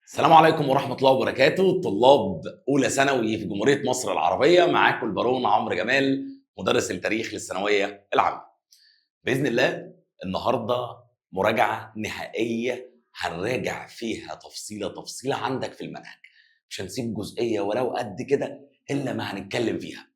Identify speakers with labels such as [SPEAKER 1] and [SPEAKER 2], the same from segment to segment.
[SPEAKER 1] السلام عليكم ورحمة الله وبركاته. طلاب أولى ثانوي في جمهورية مصر العربية، معاكم البارون عمرو جمال، مدرس التاريخ للثانوية العامة. بإذن الله النهاردة مراجعة نهائية هنراجع فيها تفصيلة عندك في المنهج، مش هنسيب جزئية ولو قد كده إلا ما هنتكلم فيها.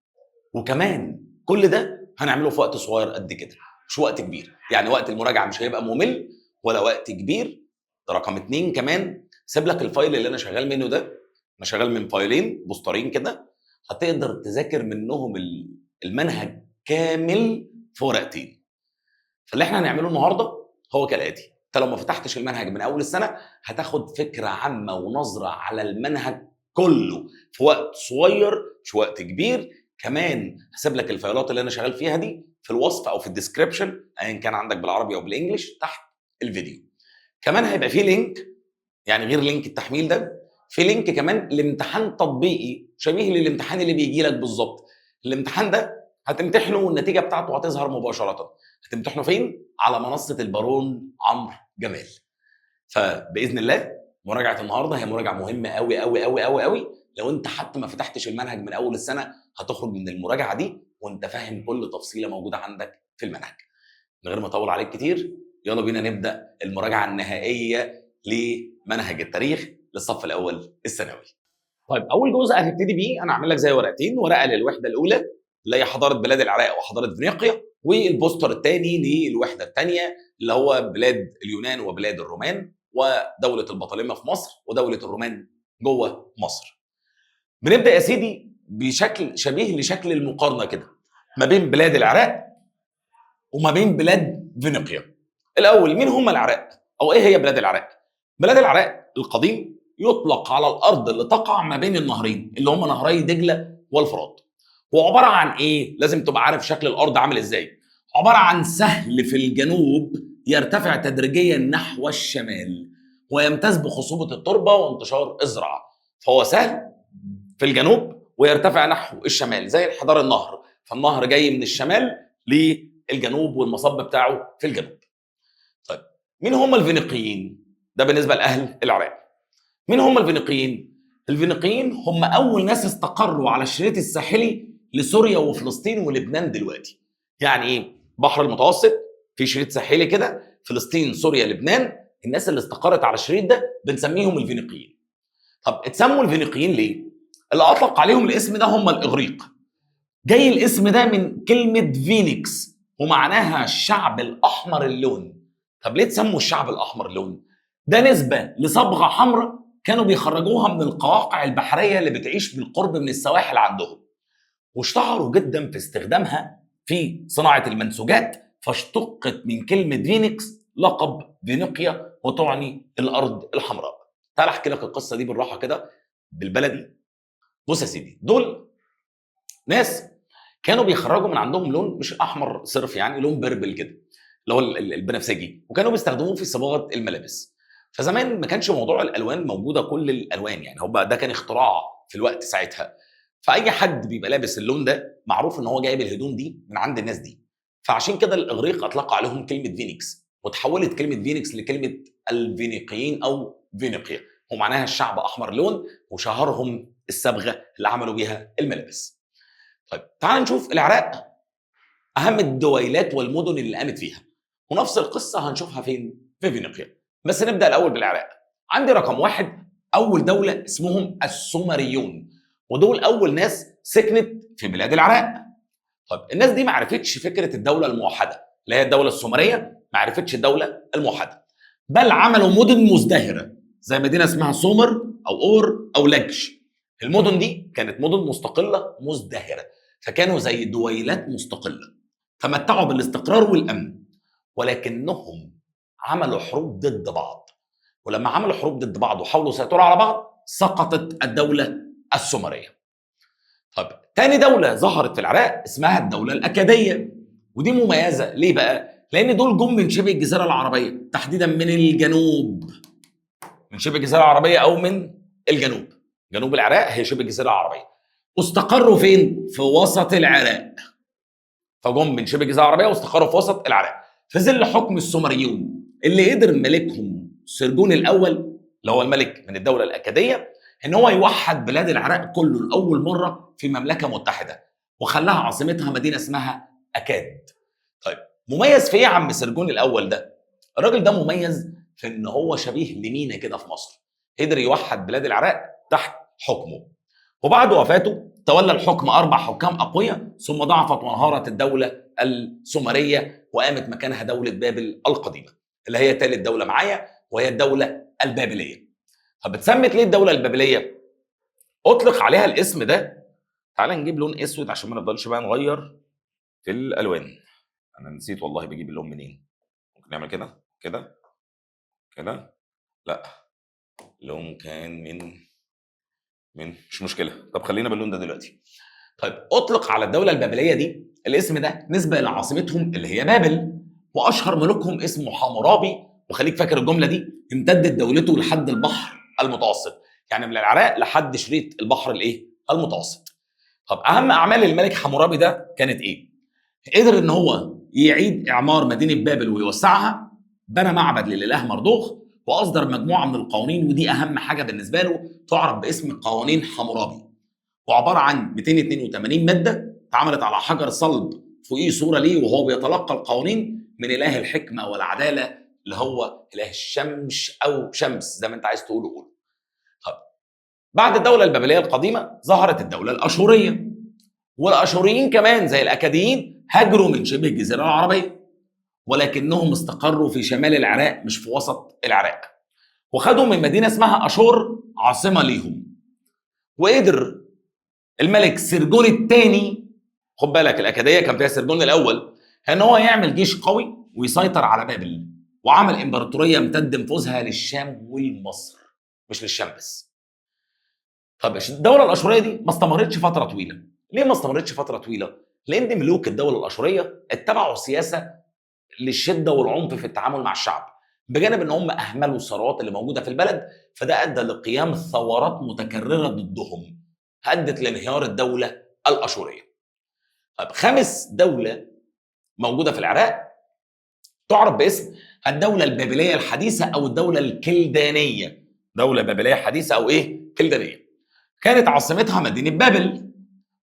[SPEAKER 1] وكمان كل ده هنعمله في وقت صغير قد كده، مش وقت كبير، يعني وقت المراجعة مش هيبقى ممل ولا وقت كبير. ده رقم 2. كمان سيب لك الفايل اللي انا شغال منه ده، انا شغال من فايلين بوسترين كده، هتقدر تذاكر منهم المنهج كامل في ورقتين. فاللي احنا هنعمله النهارده هو كالاتي: انت لو ما فتحتش المنهج من اول السنه هتاخد فكره عامه ونظره على المنهج كله في وقت صغير مش وقت كبير. كمان هسيب لك الفايلات اللي انا شغال فيها دي في الوصف او في الديسكربشن ايا كان عندك بالعربي او بالانجلش تحت الفيديو. كمان هيبقى فيه لينك، يعني غير لينك التحميل ده في لينك كمان لامتحان تطبيقي شبيه للامتحان اللي بيجي لك بالظبط. الامتحان ده هتمتحنه والنتيجه بتاعته هتظهر مباشره. هتمتحنه فين؟ على منصه البارون عمرو جمال. فباذن الله مراجعه النهارده هي مراجعه مهمه قوي قوي قوي قوي قوي. لو انت حتى ما فتحتش المنهج من اول السنه هتخرج من المراجعه دي وانت فاهم كل تفصيله موجوده عندك في المنهج. من غير ما اطول عليك كتير، يلا بينا نبدا المراجعه النهائيه لمنهج التاريخ للصف الاول الثانوي. طيب اول جزء هنبتدي بيه انا هعمل لك زي ورقتين، ورقه للوحده الاولى اللي هي حضاره بلاد العراق وحضاره فينيقيا، والبوستر الثاني للوحده الثانيه اللي هو بلاد اليونان وبلاد الرومان ودوله البطالمه في مصر ودوله الرومان جوه مصر. بنبدا يا سيدي بشكل شبيه لشكل المقارنه كده ما بين بلاد العراق وما بين بلاد فينيقيا. الاول مين هم العراق او ايه هي بلاد العراق؟ بلاد العراق القديم يطلق على الارض اللي تقع ما بين النهرين اللي هم نهري دجله والفرات. هو عباره عن ايه؟ لازم تبقى عارف شكل الارض عامل ازاي. عباره عن سهل في الجنوب يرتفع تدريجيا نحو الشمال ويمتاز بخصوبه التربه وانتشار الزراعه. فهو سهل في الجنوب ويرتفع نحو الشمال زي انحدار النهر، فالنهر جاي من الشمال للجنوب والمصب بتاعه في الجنوب. طيب مين هم الفينيقيين؟ ده بالنسبه لاهل العراق. مين هم الفينيقيين؟ الفينيقيين هم اول ناس استقروا على الشريط الساحلي لسوريا وفلسطين ولبنان دلوقتي. يعني ايه؟ بحر المتوسط في شريط ساحلي كده، فلسطين سوريا لبنان، الناس اللي استقرت على الشريط ده بنسميهم الفينيقيين. طب اتسموا الفينيقيين ليه؟ اللي اطلق عليهم الاسم ده هم الاغريق. جاي الاسم ده من كلمه فينيكس ومعناها الشعب الاحمر اللون. طب ليه تسموا الشعب الاحمر اللون؟ ده نسبه لصبغه حمراء كانوا بيخرجوها من القواقع البحريه اللي بتعيش بالقرب من السواحل عندهم، واشتهروا جدا في استخدامها في صناعه المنسوجات، فاشتقت من كلمه فينيكس لقب فينيقيا وتعني الارض الحمراء. تعال احكي لك القصه دي بالراحه كده بالبلدي. بص يا سيدي، دول ناس كانوا بيخرجوا من عندهم لون مش احمر صرف، يعني لون بيربل كده اللي هو البنفسجي، وكانوا بيستخدموه في صباغه الملابس. فزمان ما كانش موضوع الالوان موجوده كل الالوان، يعني هو ده كان اختراع في الوقت ساعتها. فاي حد بيبقى لابس اللون ده معروف ان هو جايب الهدوم دي من عند الناس دي. فعشان كده الاغريق اطلقوا عليهم كلمه فينيكس، وتحولت كلمه فينيكس لكلمه الفينيقيين او فينيقيا، ومعناها الشعب احمر لون، وشهرهم الصبغه اللي عملوا بيها الملابس. طيب تعال نشوف العراق، اهم الدويلات والمدن اللي قامت فيها، ونفس القصه هنشوفها فين؟ في فينيقيا. بس نبدا الاول بالعراق. عندي رقم واحد اول دوله اسمهم السومريون، ودول اول ناس سكنت في بلاد العراق. طيب الناس دي ما عرفتش فكره الدوله الموحده اللي هي الدوله السومريه، ما عرفتش الدوله الموحده، بل عملوا مدن مزدهره زي مدينه اسمها سومر او اور او لج. المدن دي كانت مدن مستقله مزدهره، فكانوا زي دويلات مستقله، تمتعوا بالاستقرار والامن، ولكنهم عملوا حروب ضد بعض. ولما عملوا حروب ضد بعض وحاولوا يسيطروا على بعض سقطت الدوله السومريه. طب تاني دوله ظهرت في العراق اسمها الدوله الاكاديه، ودي مميزه ليه بقى؟ لان دول جم من شبه الجزيره العربيه، تحديدا من الجنوب، من شبه الجزيره العربيه او من الجنوب. جنوب العراق هي شبه الجزيره العربيه، واستقروا فين؟ في وسط العراق. فجم من شبه الجزيره العربيه واستقروا في وسط العراق في ظل حكم السومريون اللي قدر ملكهم سرجون الاول اللي هو الملك من الدوله الاكاديه ان هو يوحد بلاد العراق كله لاول مره في مملكه متحده، وخلاها عاصمتها مدينه اسمها اكاد. طيب مميز في ايه يا عم سرجون الاول ده؟ الراجل ده مميز في ان هو شبيه لمينا كده في مصر، قدر يوحد بلاد العراق تحت حكمه. وبعد وفاته تولى الحكم 4 حكام اقوياء، ثم ضعفت وانهارت الدوله السومريه وقامت مكانها دوله بابل القديمه اللي هي ثالث دوله معايا، وهي الدوله البابليه. طب اتسمت ليه الدوله البابليه؟ اطلق عليها الاسم ده. تعال نجيب لون اسود عشان ما نفضلش بقى نغير في الالوان. انا نسيت والله بجيب اللون منين. ممكن نعمل كده كده كده. لا، لون كان من مش مشكله. طب خلينا باللون ده دلوقتي. طيب اطلق على الدوله البابليه دي الاسم ده نسبه لعاصمتهم اللي هي بابل، واشهر ملوكهم اسمه حمورابي. وخليك فاكر الجمله دي، امتدت دولته لحد البحر المتوسط، يعني من العراق لحد شريط البحر الايه المتوسط. طب اهم اعمال الملك حمورابي ده كانت ايه؟ قدر ان هو يعيد اعمار مدينه بابل ويوسعها، بنى معبد للاله مردوخ، واصدر مجموعه من القوانين، ودي اهم حاجه بالنسبه له، تعرف باسم قوانين حمورابي، وعباره عن 282 ماده اتعملت على حجر صلب فوقيه صوره ليه وهو بيتلقى القوانين من اله الحكمه والعداله اللي هو اله الشمس او شمس زي ما انت عايز تقوله قول. طب بعد الدوله البابليه القديمه ظهرت الدوله الاشوريه، والاشوريين كمان زي الاكاديين هاجروا من شبه الجزيره العربيه، ولكنهم استقروا في شمال العراق مش في وسط العراق، وخدوا من مدينه اسمها اشور عاصمه ليهم. وقدر الملك سرجون الثاني، خد بالك الاكاديه كان فيها سرجون الاول، ان هو يعمل جيش قوي ويسيطر على بابل، وعمل امبراطوريه امتد نفوذها للشام والمصر، مش للشام بس. طب الدوله الاشوريه دي ما استمرتش فتره طويله. ليه ما استمرتش فتره طويله؟ لان ملوك الدوله الاشوريه اتبعوا سياسه للشده والعنف في التعامل مع الشعب، بجانب ان هم اهملوا الثروات اللي موجوده في البلد، فده ادى لقيام ثورات متكرره ضدهم ادت لانهيار الدوله الاشوريه. طب خامس دوله موجوده في العراق تعرف باسم الدوله البابليه الحديثه او الدوله الكلدانيه. دوله بابليه حديثه او ايه كلدانيه، كانت عاصمتها مدينه بابل،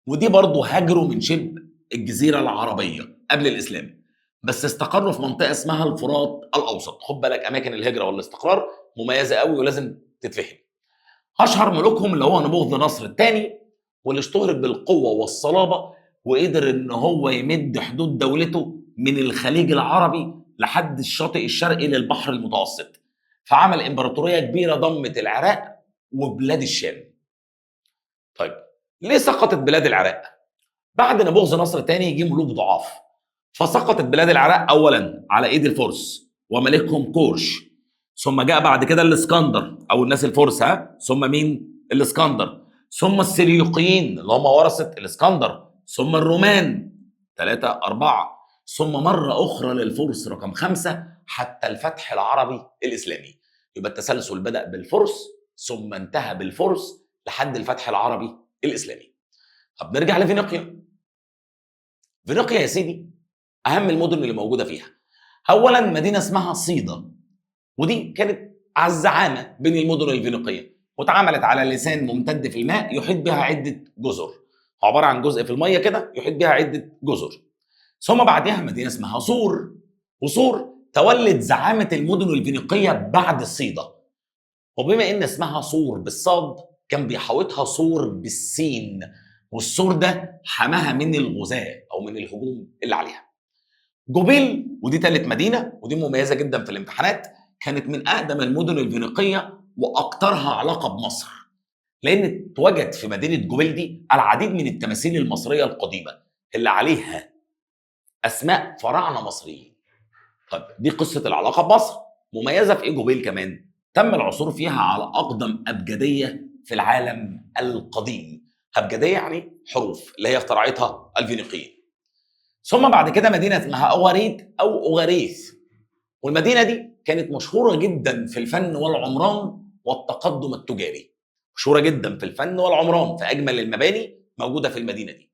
[SPEAKER 1] ودي برضه هاجروا من شبه الجزيره العربيه قبل الاسلام، بس استقروا في منطقه اسمها الفرات الاوسط. خد بالك اماكن الهجره والاستقرار مميزه قوي ولازم تتفهم. اشهر ملوكهم اللي هو نبوخذ نصر الثاني، واللي اشتهر بالقوه والصلابه، وقدر ان هو يمد حدود دولته من الخليج العربي لحد الشاطئ الشرقي للبحر المتوسط، فعمل امبراطوريه كبيره ضمت العراق وبلاد الشام. طيب ليه سقطت بلاد العراق؟ بعد نبوخذ نصر الثاني يجي ملوك ضعاف، فسقطت بلاد العراق اولا على ايد الفرس وملكهم كورش، ثم جاء بعد كده الاسكندر او الناس الفرس، ثم مين؟ الاسكندر، ثم السليوقيين اللي هم ورثه الاسكندر، ثم الرومان 3 4، ثم مره اخرى للفرس رقم 5 حتى الفتح العربي الاسلامي. يبقى التسلسل بدا بالفرس ثم انتهى بالفرس لحد الفتح العربي الاسلامي. طب نرجع لفينيقيا. فينيقيا يا سيدي اهم المدن اللي موجوده فيها، اولا مدينه اسمها صيدا، ودي كانت على الزعامه بين المدن الفينيقيه، واتعملت على لسان ممتد في الماء يحيط بها عده جزر، عباره عن جزء في الميه كده يحيط بها عده جزر. ثم بعدها مدينه اسمها صور، وصور تولد زعامه المدن الفينيقيه بعد صيدا. وبما ان اسمها صور بالصاد كان بيحاوطها صور بالسين، والسور ده حماها من الغزاة او من الهجوم اللي عليها. جوبيل ودي ثالث مدينه، ودي مميزه جدا في الامتحانات، كانت من اقدم المدن الفينيقيه واكثرها علاقه بمصر، لان اتوجد في مدينه جوبيل دي العديد من التماثيل المصريه القديمه اللي عليها اسماء فراعنه مصريين. طب دي قصه العلاقه بمصر. مميزه في ايه جوبيل كمان؟ تم العثور فيها على اقدم ابجديه في العالم القديم. ابجديه يعني حروف اللي هي اخترعتها الفينيقيين. ثم بعد كده مدينه اسمها اوغاريت او اوغاريث، والمدينه دي كانت مشهوره جدا في الفن والعمران والتقدم التجاري، مشهوره جدا في الفن والعمران، في اجمل المباني موجوده في المدينه دي.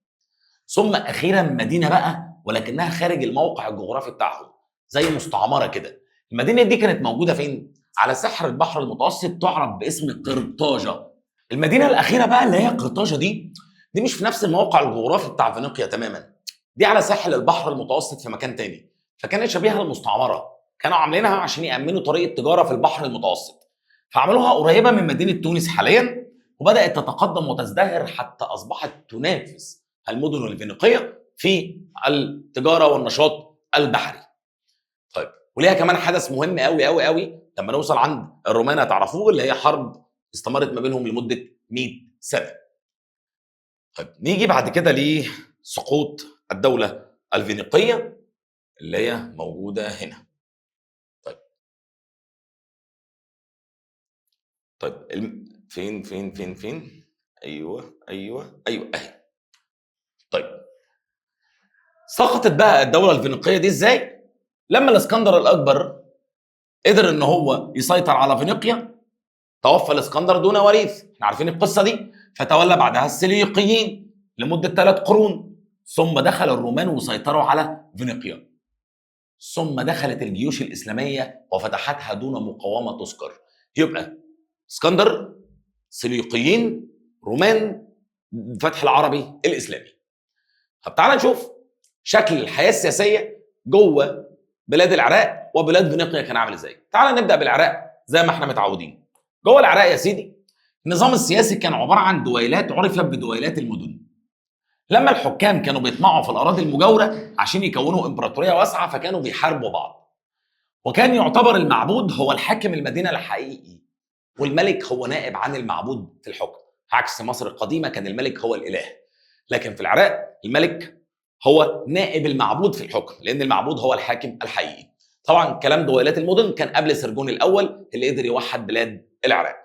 [SPEAKER 1] ثم اخيرا مدينه بقى ولكنها خارج الموقع الجغرافي بتاعهم، زي مستعمره كده. المدينه دي كانت موجوده فين؟ على ساحل البحر المتوسط تعرف باسم قرطاجه. المدينه الاخيره بقى اللي هي قرطاجه دي مش في نفس الموقع الجغرافي بتاع فينيقيا تماما، دي على ساحل البحر المتوسط في مكان تاني، فكانت شبيهه للمستعمره، كانوا عاملينها عشان يامنوا طريق التجاره في البحر المتوسط، فعملوها قريبه من مدينه تونس حاليا، وبدات تتقدم وتزدهر حتى اصبحت تنافس المدن الفينيقيه في التجاره والنشاط البحري. طيب، وليها كمان حدث مهم قوي قوي قوي لما نوصل عند الرومان هتعرفوه، اللي هي حرب استمرت ما بينهم لمده 100 سنه. طيب، نيجي بعد كده لسقوط الدوله الفينيقيه اللي هي موجوده هنا. طيب فين؟ ايوه اهي. طيب، سقطت بقى الدوله الفينيقيه دي ازاي؟ لما الاسكندر الاكبر قدر ان هو يسيطر على فينيقيا، توفى الاسكندر دون وريث، احنا عارفين القصه دي، فتولى بعدها السليقيين لمده 3 قرون، ثم دخل الرومان وسيطروا على فينيقيا، ثم دخلت الجيوش الاسلاميه وفتحتها دون مقاومه تذكر. يبقى اسكندر، سليقيين، رومان، فتح العربي الاسلامي. طب تعال نشوف شكل الحياه السياسيه جوه بلاد العراق وبلاد فينيقيا كان عامل ازاي. تعال نبدا بالعراق زي ما احنا متعودين. جوه العراق يا سيدي، النظام السياسي كان عباره عن دويلات عرفت بدويلات المدن. لما الحكام كانوا بيطمعوا في الاراضي المجاوره عشان يكونوا امبراطوريه واسعه، فكانوا بيحاربوا بعض، وكان يعتبر المعبود هو الحاكم المدينه الحقيقي، والملك هو نائب عن المعبود في الحكم، عكس مصر القديمه كان الملك هو الاله. لكن في العراق الملك هو نائب المعبود في الحكم، لان المعبود هو الحاكم الحقيقي. طبعا كلام دويلات المدن كان قبل سرجون الاول اللي قدر يوحد بلاد العراق.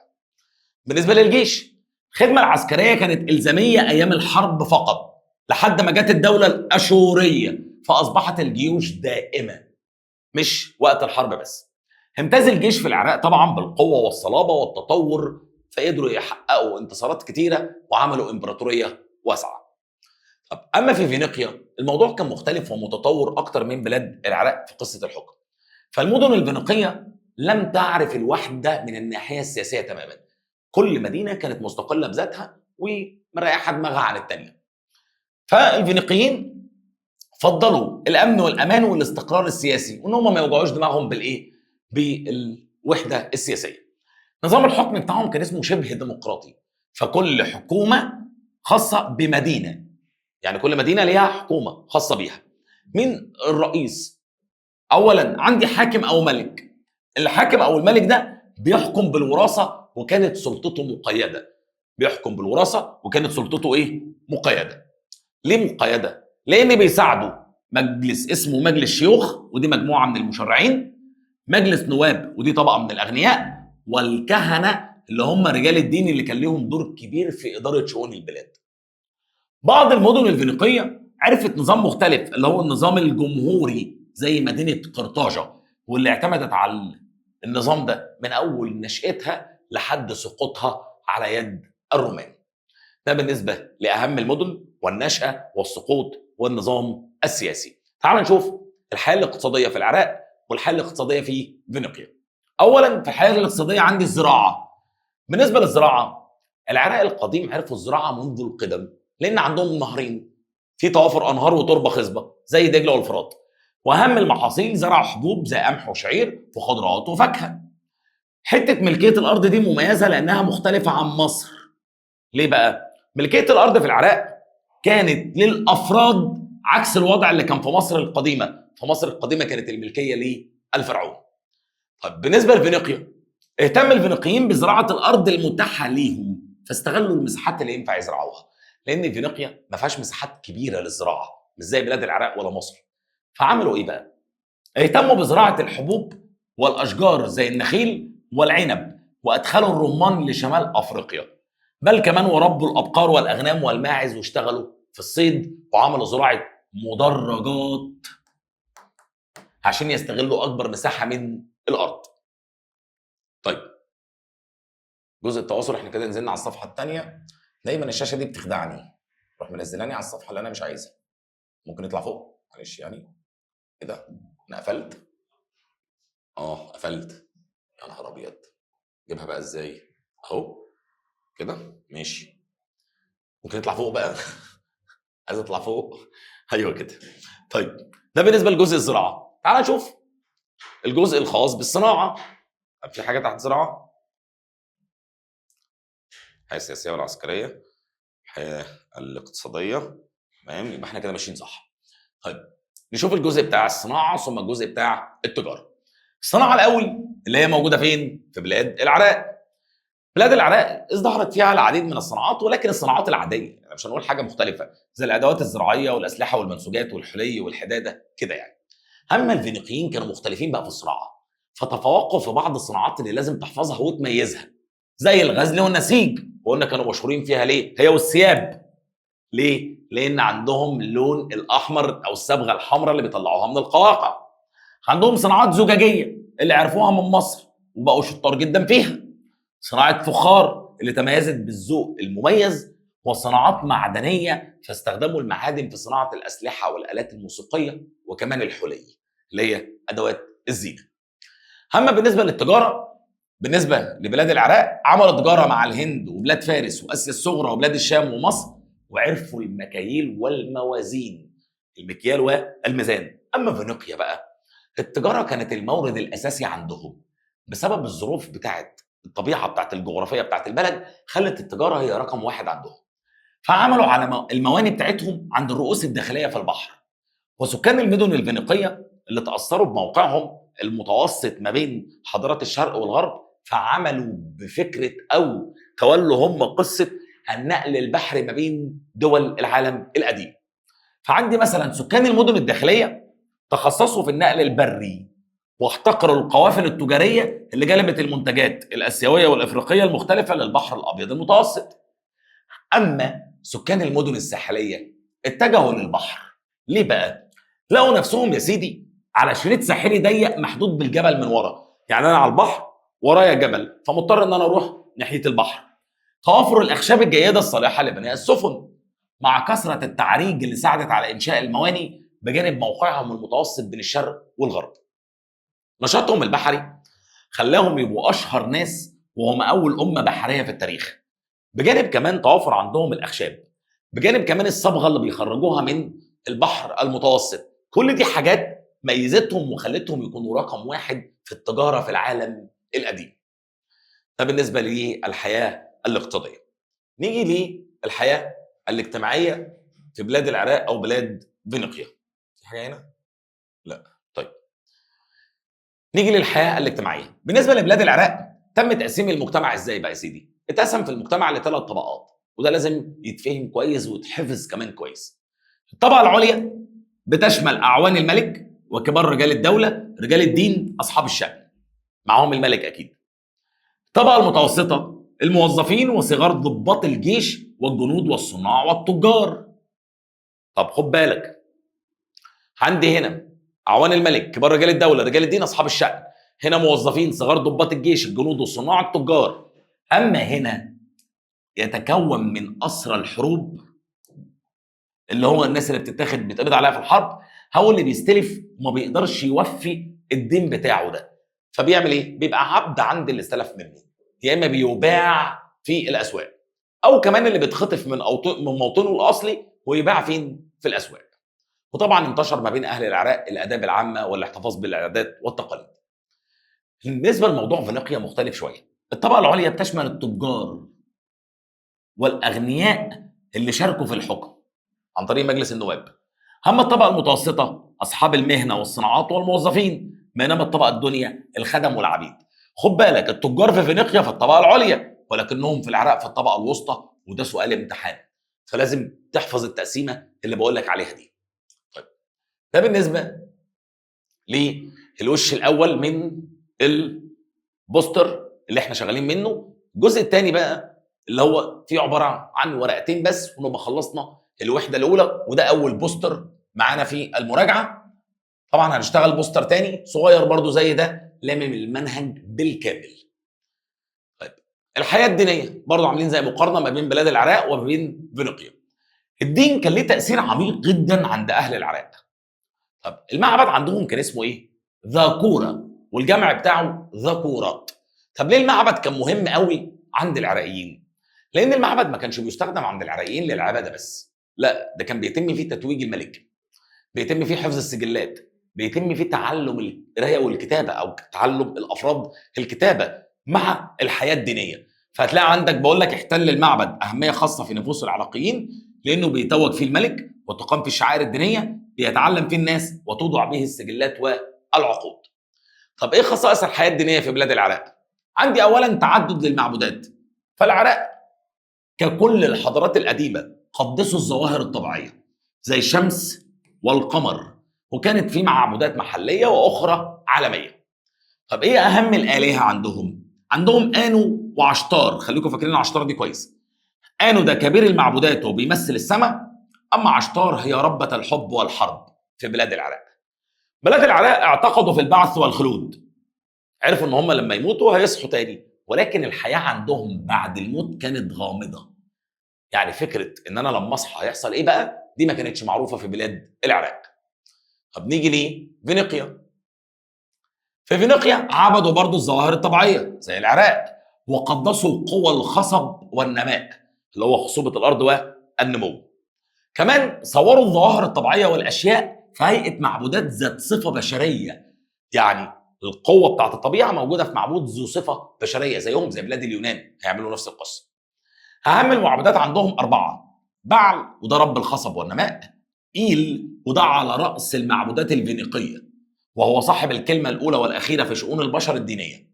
[SPEAKER 1] بالنسبه للجيش، الخدمه العسكريه كانت الزاميه ايام الحرب فقط، لحد ما جت الدوله الاشوريه فاصبحت الجيوش دائمه مش وقت الحرب بس. امتاز الجيش في العراق طبعا بالقوه والصلابه والتطور، فقدروا يحققوا انتصارات كتيره وعملوا امبراطوريه واسعه. طب اما في فينيقيا الموضوع كان مختلف ومتطور اكتر من بلاد العراق في قصه الحكم. فالمدن الفينيقيه لم تعرف الوحده من الناحيه السياسيه تماما، كل مدينه كانت مستقله بذاتها ومريحه دماغها عن الثانيه. فالفينيقيين فضلوا الامن والامان والاستقرار السياسي، وان هم ما يوجعوش دماغهم بالوحده السياسيه. نظام الحكم بتاعهم كان اسمه شبه ديمقراطي، فكل حكومه خاصه بمدينه، يعني كل مدينه ليها حكومه خاصه بيها. مين الرئيس؟ اولا عندي حاكم او ملك، الحاكم او الملك ده بيحكم بالوراثه وكانت سلطته مقيده، بيحكم بالوراثه وكانت سلطته ايه؟ مقيده. ليه مقيده؟ لان بيساعده مجلس اسمه مجلس شيوخ، ودي مجموعه من المشرعين، مجلس نواب ودي طبقه من الاغنياء، والكهنه اللي هم رجال الدين اللي كان لهم دور كبير في اداره شؤون البلاد. بعض المدن الفينيقيه عرفت نظام مختلف اللي هو النظام الجمهوري زي مدينه قرطاجه، واللي اعتمدت على النظام ده من اول نشاتها لحد سقوطها على يد الرومان. ده بالنسبه لاهم المدن والنشاه والسقوط والنظام السياسي. تعال نشوف الحياه الاقتصاديه في العراق والحياه الاقتصاديه في فينيقيا. اولا في الحياه الاقتصاديه عندي الزراعه. بالنسبه للزراعه، العراق القديم عرفوا الزراعه منذ القدم، لان عندهم نهرين في توافر انهار وتربه خصبه زي دجله والفرات، واهم المحاصيل زرعوا حبوب زي قمح وشعير وخضروات وفاكهه. حته ملكيه الارض دي مميزه لانها مختلفه عن مصر. ليه بقى؟ ملكيه الارض في العراق كانت للافراد عكس الوضع اللي كان في مصر القديمه، في مصر القديمه كانت الملكيه للفرعون. طب بالنسبه لفينيقيا، اهتم الفينيقيين بزراعه الارض المتاحه ليهم، فاستغلوا المساحات اللي ينفع يزرعوها، لان فينيقيا ما فيهاش مساحات كبيره للزراعه مش زي بلاد العراق ولا مصر. فعملوا ايه بقى؟ اهتموا بزراعه الحبوب والاشجار زي النخيل والعنب، وادخلوا الرمان لشمال افريقيا، بل كمان وربوا الابقار والاغنام والماعز، واشتغلوا في الصيد وعملوا زراعه مدرجات عشان يستغلوا اكبر مساحه من الارض. طيب، جزء التواصل احنا كده نزلنا على الصفحه الثانيه. دايما الشاشه دي بتخدعني، تروح منزلاني على الصفحه اللي انا مش عايزها. ممكن نطلع فوق معلش يعني. كده انا قفلت. قفلت. يا نهار ابيض، جيبها بقى ازاي؟ اهو كده ماشي. ممكن نطلع فوق بقى. عايز اطلع فوق. ايوه كده. طيب ده بالنسبه لجزء الزراعه. تعال نشوف الجزء الخاص بالصناعه. طب في حاجه تحت زراعه؟ الحياه السياسيه والعسكريه، الحياه الاقتصاديه. تمام، يبقى احنا كده ماشيين صح. طيب نشوف الجزء بتاع الصناعه ثم الجزء بتاع التجاره. الصناعه الاول اللي هي موجوده فين؟ في بلاد العراق. بلاد العراق ازدهرت فيها العديد من الصناعات، ولكن الصناعات العاديه، يعني مش هنقول حاجه مختلفه، زي الادوات الزراعيه والاسلحه والمنسوجات والحلي والحداده كده يعني. اما الفينيقيين كانوا مختلفين بقى في الصناعه، فتفوقوا في بعض الصناعات اللي لازم تحفظها وتميزها، زي الغزل والنسيج. وقلنا كانوا مشهورين فيها ليه؟ هي والثياب. ليه؟ لان عندهم اللون الاحمر او الصبغه الحمراء اللي بيطلعوها من القواقع. عندهم صناعات زجاجيه اللي عرفوها من مصر وبقوا شطار جدا فيها. صناعه فخار اللي تميزت بالذوق المميز. وصناعات معدنيه فاستخدموا المعادن في صناعه الاسلحه والالات الموسيقيه وكمان الحلي اللي هي ادوات الزينه. اما بالنسبه للتجاره، بالنسبه لبلاد العراق عملوا تجاره مع الهند وبلاد فارس واسيا الصغرى وبلاد الشام ومصر، وعرفوا المكاييل والموازين، المكيال والميزان. اما فينيقيا بقى، التجاره كانت المورد الاساسي عندهم، بسبب الظروف بتاعت الطبيعه بتاعت الجغرافيه بتاعت البلد خلت التجاره هي رقم واحد عندهم. فعملوا على المواني بتاعتهم عند الرؤوس الداخليه في البحر. وسكان المدن الفينيقيه اللي تاثروا بموقعهم المتوسط ما بين حضارات الشرق والغرب، فعملوا بفكره او تولوا هم قصه النقل البحري ما بين دول العالم القديم. فعندي مثلا سكان المدن الداخليه تخصصوا في النقل البري، واحتكروا القوافل التجاريه اللي جلبت المنتجات الاسيويه والافريقيه المختلفه للبحر الابيض المتوسط. اما سكان المدن الساحليه اتجهوا للبحر. ليه بقى؟ لقوا نفسهم يا سيدي على شريط ساحلي ضيق محدود بالجبل من ورا، يعني انا على البحر ورايا جبل، فمضطر ان انا اروح ناحيه البحر. توافر الاخشاب الجيده الصالحه لبناء السفن، مع كثره التعريج اللي ساعدت على انشاء المواني بجانب موقعهم المتوسط بين الشرق والغرب. نشاطهم البحري خلاهم يبقوا اشهر ناس، وهم اول امه بحريه في التاريخ. بجانب كمان توافر عندهم الاخشاب، بجانب كمان الصبغه اللي بيخرجوها من البحر المتوسط. كل دي حاجات ميزتهم وخلتهم يكونوا رقم واحد في التجاره في العالم القديم. ده بالنسبه للحياه الاقتصاديه. نيجي للحياه الاجتماعيه في بلاد العراق او بلاد فينيقيا. في حاجه هنا؟ لا. طيب نيجي للحياه الاجتماعيه. بالنسبه لبلاد العراق تم تقسيم المجتمع ازاي بقى يا سيدي؟ اتقسم في المجتمع لثلاث طبقات، وده لازم يتفهم كويس ويتحفظ كمان كويس. الطبقه العليا بتشمل اعوان الملك وكبار رجال الدوله، رجال الدين، اصحاب الشأن، معاهم الملك اكيد. الطبقه المتوسطه الموظفين وصغار ضباط الجيش والجنود والصناع والتجار. طب خد بالك، عندي هنا اعوان الملك، كبار رجال الدوله، رجال الدين، اصحاب الشأن. هنا موظفين، صغار ضباط الجيش، الجنود والصناع، التجار. اما هنا يتكون من اسرى الحروب، اللي هو الناس اللي بتتقبض عليها في الحرب، هو اللي بيستلف وما بيقدرش يوفي الدين بتاعه ده، فبيعمل ايه؟ بيبقى عبد عند اللي استلف منه، يا اما بيباع في الاسواق، او كمان اللي بيتخطف من من موطنه الاصلي ويباع فين؟ في الاسواق. وطبعا انتشر ما بين اهل العراق الاداب العامه والاحتفاظ بالعادات والتقاليد. بالنسبه لموضوع فينيقيا مختلف شويه. الطبقه العليا بتشمل التجار والاغنياء اللي شاركوا في الحكم عن طريق مجلس النواب. اما الطبقه المتوسطه اصحاب المهنه والصناعات والموظفين، بينما الطبقه الدنيا الخدم والعبيد. خد بالك، التجار في فينيقيا في الطبقه العليا، ولكنهم في العراق في الطبقه الوسطى، وده سؤال امتحان، فلازم تحفظ التقسيمه اللي بقول لك عليها دي. طيب ده بالنسبه للوش الاول من البوستر اللي احنا شغالين منه. الجزء الثاني بقى اللي هو فيه عباره عن ورقتين بس ونبقى خلصنا الوحده الاولى، وده اول بوستر معانا في المراجعه. طبعا هنشتغل بوستر تاني صغير برضو زي ده لامم المنهج بالكامل. طيب الحياه الدينيه برضو عاملين زي مقارنه ما بين بلاد العراق وما بين فينيقيا. الدين كان ليه تاثير عميق جدا عند اهل العراق. طب المعبد عندهم كان اسمه ايه؟ ذاكوره. والجمع بتاعه ذكورات. طب ليه المعبد كان مهم قوي عند العراقيين؟ لان المعبد ما كانش بيستخدم عند العراقيين للعباده بس، لا ده كان بيتم فيه تتويج الملك، بيتم فيه حفظ السجلات، بيتم فيه تعلم القرايه والكتابه او تعلم الافراد الكتابه مع الحياه الدينيه. فهتلاقي عندك بقول لك احتل المعبد اهميه خاصه في نفوس العراقيين، لانه بيتوج فيه الملك وتقام فيه الشعائر الدينيه، بيتعلم فيه الناس وتوضع به السجلات والعقود. طب ايه خصائص الحياه الدينيه في بلاد العراق؟ عندي اولا تعدد للمعبودات. فالعراق ككل الحضارات القديمه قدسوا الظواهر الطبيعيه زي الشمس والقمر، وكانت في معبودات محليه واخرى عالميه. طب ايه اهم الالهه عندهم؟ عندهم انو وعشتار، خليكم فاكرين عشتار دي كويس. انو ده كبير المعبودات وبيمثل السماء، اما عشتار هي ربة الحب والحرب في بلاد العراق. بلاد العراق اعتقدوا في البعث والخلود، عرفوا ان هم لما يموتوا هيصحوا تاني، ولكن الحياه عندهم بعد الموت كانت غامضه. يعني فكره ان انا لما اصحى هيحصل ايه بقى، دي ما كانتش معروفه في بلاد العراق. طب نيجي لفينيقيا. في فينيقيا عبدوا برضو الظواهر الطبيعيه زي العراق، وقدسوا قوى الخصب والنماء اللي هو خصوبه الارض والنمو. كمان صوروا الظواهر الطبيعيه والاشياء في هيئه معبودات ذات صفه بشريه، يعني القوه بتاعت الطبيعه موجوده في معبود ذو صفه بشريه زيهم زي بلاد اليونان، هيعملوا نفس القصه. اهم المعبودات عندهم اربعه: بعل وده رب الخصب والنماء، ايل وده على راس المعبودات الفينيقيه وهو صاحب الكلمه الاولى والاخيره في شؤون البشر الدينيه،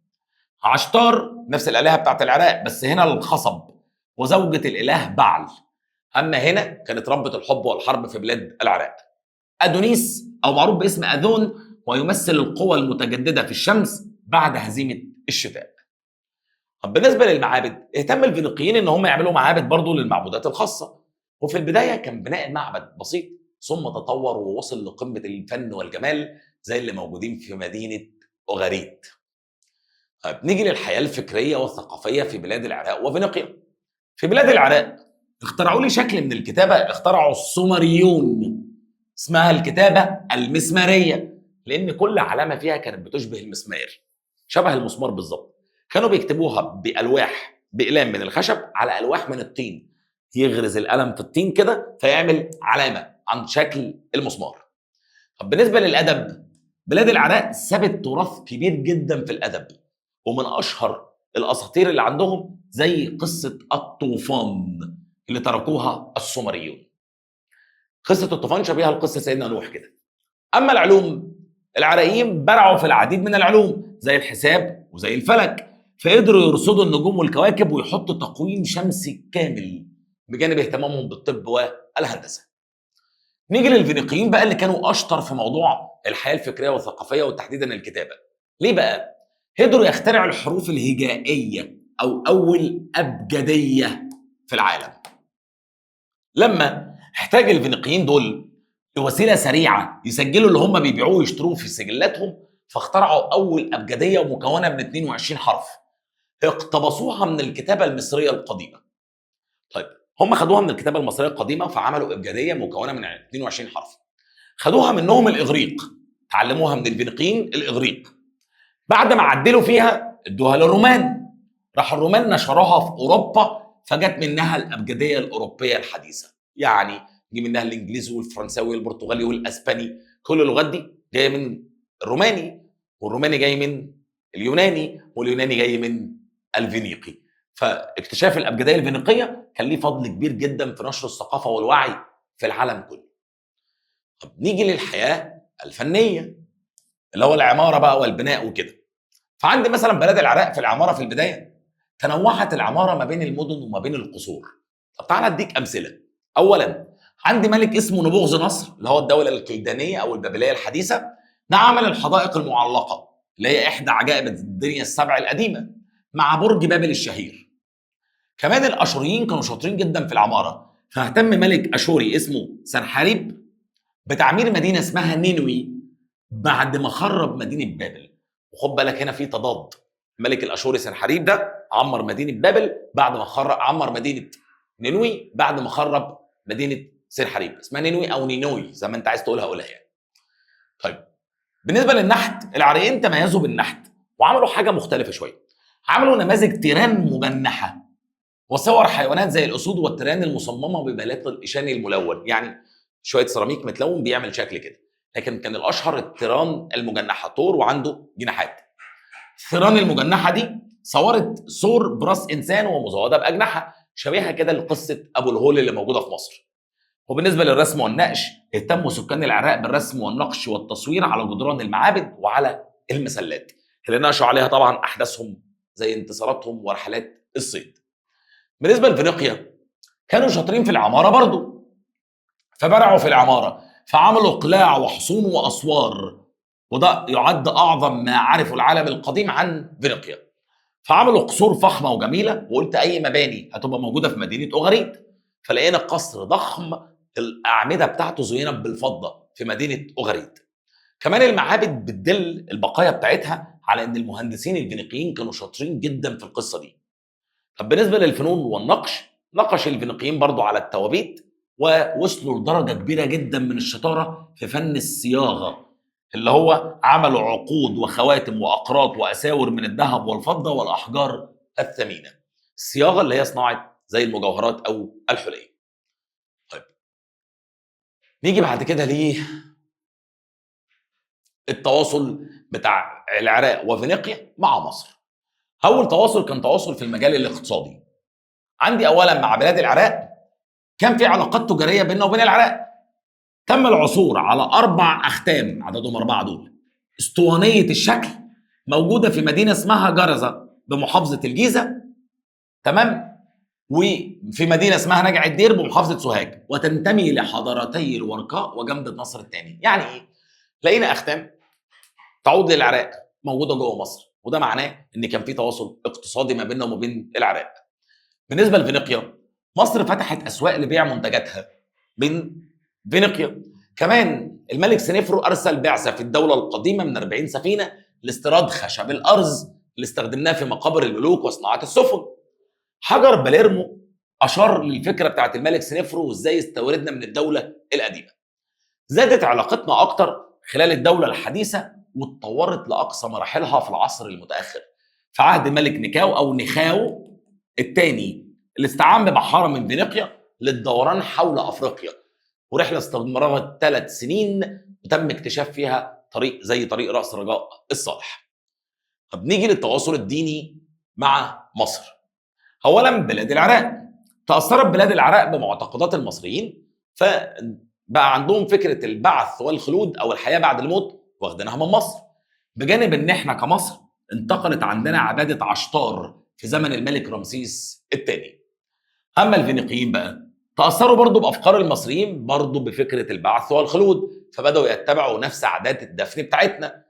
[SPEAKER 1] عشتار نفس الالهه بتاعت العراق بس هنا الخصب وزوجه الاله بعل، اما هنا كانت ربة الحب والحرب في بلاد العراق. ادونيس او معروف باسم اذون ويمثل القوى المتجدده في الشمس بعد هزيمه الشتاء. طب بالنسبه للمعابد، اهتم الفينيقيين ان هم يعملوا معابد برضه للمعبودات الخاصه، وفي البدايه كان بناء المعبد بسيط ثم تطور ووصل لقمه الفن والجمال زي اللي موجودين في مدينه اوغاريت. طيب نيجي للحياه الفكريه والثقافيه في بلاد العراق وفينيقيا. في بلاد العراق اخترعوا لي شكل من الكتابه اخترعوا السومريون، اسمها الكتابه المسماريه، لان كل علامه فيها كانت بتشبه المسمار، شبه المسمار بالظبط. كانوا بيكتبوها بالواح باقلام من الخشب على الواح من الطين، يغرز القلم في الطين كده فيعمل علامه عن شكل المسمار. طب بالنسبه للادب، بلاد العراق سابت تراث كبير جدا في الادب، ومن اشهر الاساطير اللي عندهم زي قصه الطوفان اللي تركوها السومريون. قصه الطوفان شبيهه لقصه سيدنا نوح كده. اما العلوم، العراقيين برعوا في العديد من العلوم زي الحساب وزي الفلك، فقدروا يرصدوا النجوم والكواكب ويحطوا تقويم شمسي كامل بجانب اهتمامهم بالطب والهندسه. نيجي للفينيقيين بقى اللي كانوا اشطر في موضوع الحياه الفكريه والثقافيه وتحديدا الكتابه. ليه بقى؟ قدروا يخترعوا الحروف الهجائيه او اول ابجديه في العالم. لما احتاج الفينيقيين دول لوسيله سريعه يسجلوا اللي هم بيبيعوه ويشتروه في سجلاتهم، فاخترعوا اول ابجديه ومكونه من 22 حرف اقتبسوها من الكتابه المصريه القديمه. طيب هم خدوها من الكتابه المصريه القديمه فعملوا ابجديه مكونه من 22 حرف. خدوها منهم الاغريق، تعلموها من الفينيقيين الاغريق. بعد ما عدلوا فيها ادوها للرومان، راح الرومان نشروها في اوروبا فجت منها الابجديه الاوروبيه الحديثه، يعني جه منها الانجليزي والفرنساوي والبرتغالي والاسباني، كل اللغات دي جايه من الروماني، والروماني جاي من اليوناني، واليوناني جاي من الفينيقي. فاكتشاف الابجديه الفينيقيه كان ليه فضل كبير جدا في نشر الثقافه والوعي في العالم كله. طب نيجي للحياه الفنيه اللي هو العماره بقى والبناء وكده. فعندي مثلا بلاد العراق في العماره في البدايه تنوعت العماره ما بين المدن وما بين القصور. طب تعالى اديك امثله. اولا عندي ملك اسمه نبوغذ نصر اللي هو الدوله الكلدانيه او البابليه الحديثه، ده عمل الحدائق المعلقه اللي هي احدى عجائب الدنيا السبع القديمه مع برج بابل الشهير. كمان الاشوريين كانوا شاطرين جدا في العماره، فاهتم ملك اشوري اسمه سنحاريب بتعمير مدينه اسمها نينوي بعد ما خرب مدينه بابل. وخد بالك هنا في تضاد، الملك الاشوري سنحاريب ده عمر مدينه بابل بعد ما خرب، عمر مدينه نينوي بعد ما خرب مدينه سنحاريب، اسمها نينوي او نينوي زي ما انت عايز تقولها قولها يعني. طيب بالنسبه للنحت، العراقيين تميزوا بالنحت وعملوا حاجه مختلفه شويه. عملوا نماذج تيران مجنحه وصور حيوانات زي الاسود والتيران المصممه ببلاط الاشاني الملون، يعني شويه سيراميك متلون بيعمل شكل كده. لكن كان الاشهر التيران المجنحه، طور وعنده جناحات. الثيران المجنحه دي صورت ثور براس انسان ومزوده باجنحه شبيهه كده لقصه ابو الهول اللي موجوده في مصر. وبالنسبه للرسم والنقش، اهتموا سكان العراق بالرسم والنقش والتصوير على جدران المعابد وعلى المسلات اللي ناقشوا عليها طبعا احداثهم زي انتصاراتهم ورحلات الصيد. بالنسبه لفينيقيا، كانوا شاطرين في العماره برضو، فبرعوا في العماره، فعملوا قلاع وحصون واسوار، وده يعد اعظم ما عرفه العالم القديم عن فينيقيا. فعملوا قصور فخمه وجميله، وقلت اي مباني هتبقى موجوده في مدينه اوغريد، فلقينا قصر ضخم الاعمده بتاعته زينت بالفضه في مدينه اوغريد. كمان المعابد بتدل البقايا بتاعتها على ان المهندسين الفينيقيين كانوا شاطرين جدا في القصه دي. طب بالنسبه للفنون والنقش، نقش الفينيقيين برضو على التوابيت، ووصلوا لدرجه كبيره جدا من الشطاره في فن الصياغه، اللي هو عملوا عقود وخواتم واقراط واساور من الذهب والفضه والاحجار الثمينه. الصياغه اللي هي صناعه زي المجوهرات او الحلي. طيب نيجي بعد كده التواصل بتاع العراق وفينيقيا مع مصر. اول تواصل كان تواصل في المجال الاقتصادي. عندي اولا مع بلاد العراق كان في علاقات تجاريه بيننا وبين العراق. تم العثور على 4 اختام، عددهم 4 دول، اسطوانيه الشكل، موجوده في مدينه اسمها جرزه بمحافظه الجيزه، تمام، وفي مدينه اسمها نجع الدير بمحافظه سوهاج، وتنتمي لحضارتي الورقاء وجنبة نصر الثاني. يعني ايه؟ لقينا اختام تعود للعراق موجوده جوه مصر، وده معناه ان كان في تواصل اقتصادي ما بيننا وما بين العراق. بالنسبه لفينيقيا، مصر فتحت اسواق لبيع منتجاتها من فينيقيا. كمان الملك سنفرو ارسل بعثه في الدوله القديمه من 40 سفينه لاستيراد خشب الارز اللي استخدمناه في مقابر الملوك وصناعه السفن. حجر باليرمو اشار للفكره بتاعت الملك سنفرو وازاي استوردنا من الدوله القديمه. زادت علاقتنا اكتر خلال الدوله الحديثه واتطورت لاقصى مراحلها في العصر المتاخر في عهد الملك نيكاو او نخاو الثاني، اللي استعان ببحاره من فينيقيا للدوران حول افريقيا، ورحله استمرت 3 سنين وتم اكتشاف فيها طريق زي طريق راس رجاء الصالح. طب نيجي للتواصل الديني مع مصر. اولا بلاد العراق، تاثرت بلاد العراق بمعتقدات المصريين، فبقى عندهم فكره البعث والخلود او الحياه بعد الموت واخدينها من مصر، بجانب ان احنا كمصر انتقلت عندنا عباده عشتار في زمن الملك رمسيس الثاني. اما الفينيقيين بقى تاثروا برضو بافكار المصريين برضو بفكره البعث والخلود، فبداوا يتبعوا نفس عادات الدفن بتاعتنا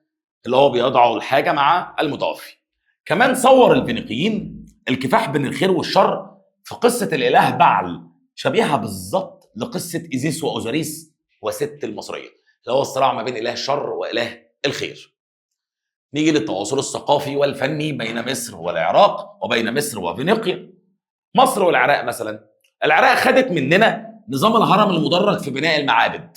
[SPEAKER 1] اللي هو بيضعوا الحاجه مع المتوفي. كمان صور الفينيقيين الكفاح بين الخير والشر في قصه الاله بعل، شبيهه بالظبط لقصه ايزيس واوزوريس وست المصريه، اللي هو الصراع ما بين اله الشر واله الخير. نيجي للتواصل الثقافي والفني بين مصر والعراق وبين مصر وفينيقيا. مصر والعراق مثلا، العراق خدت مننا نظام الهرم المدرج في بناء المعابد.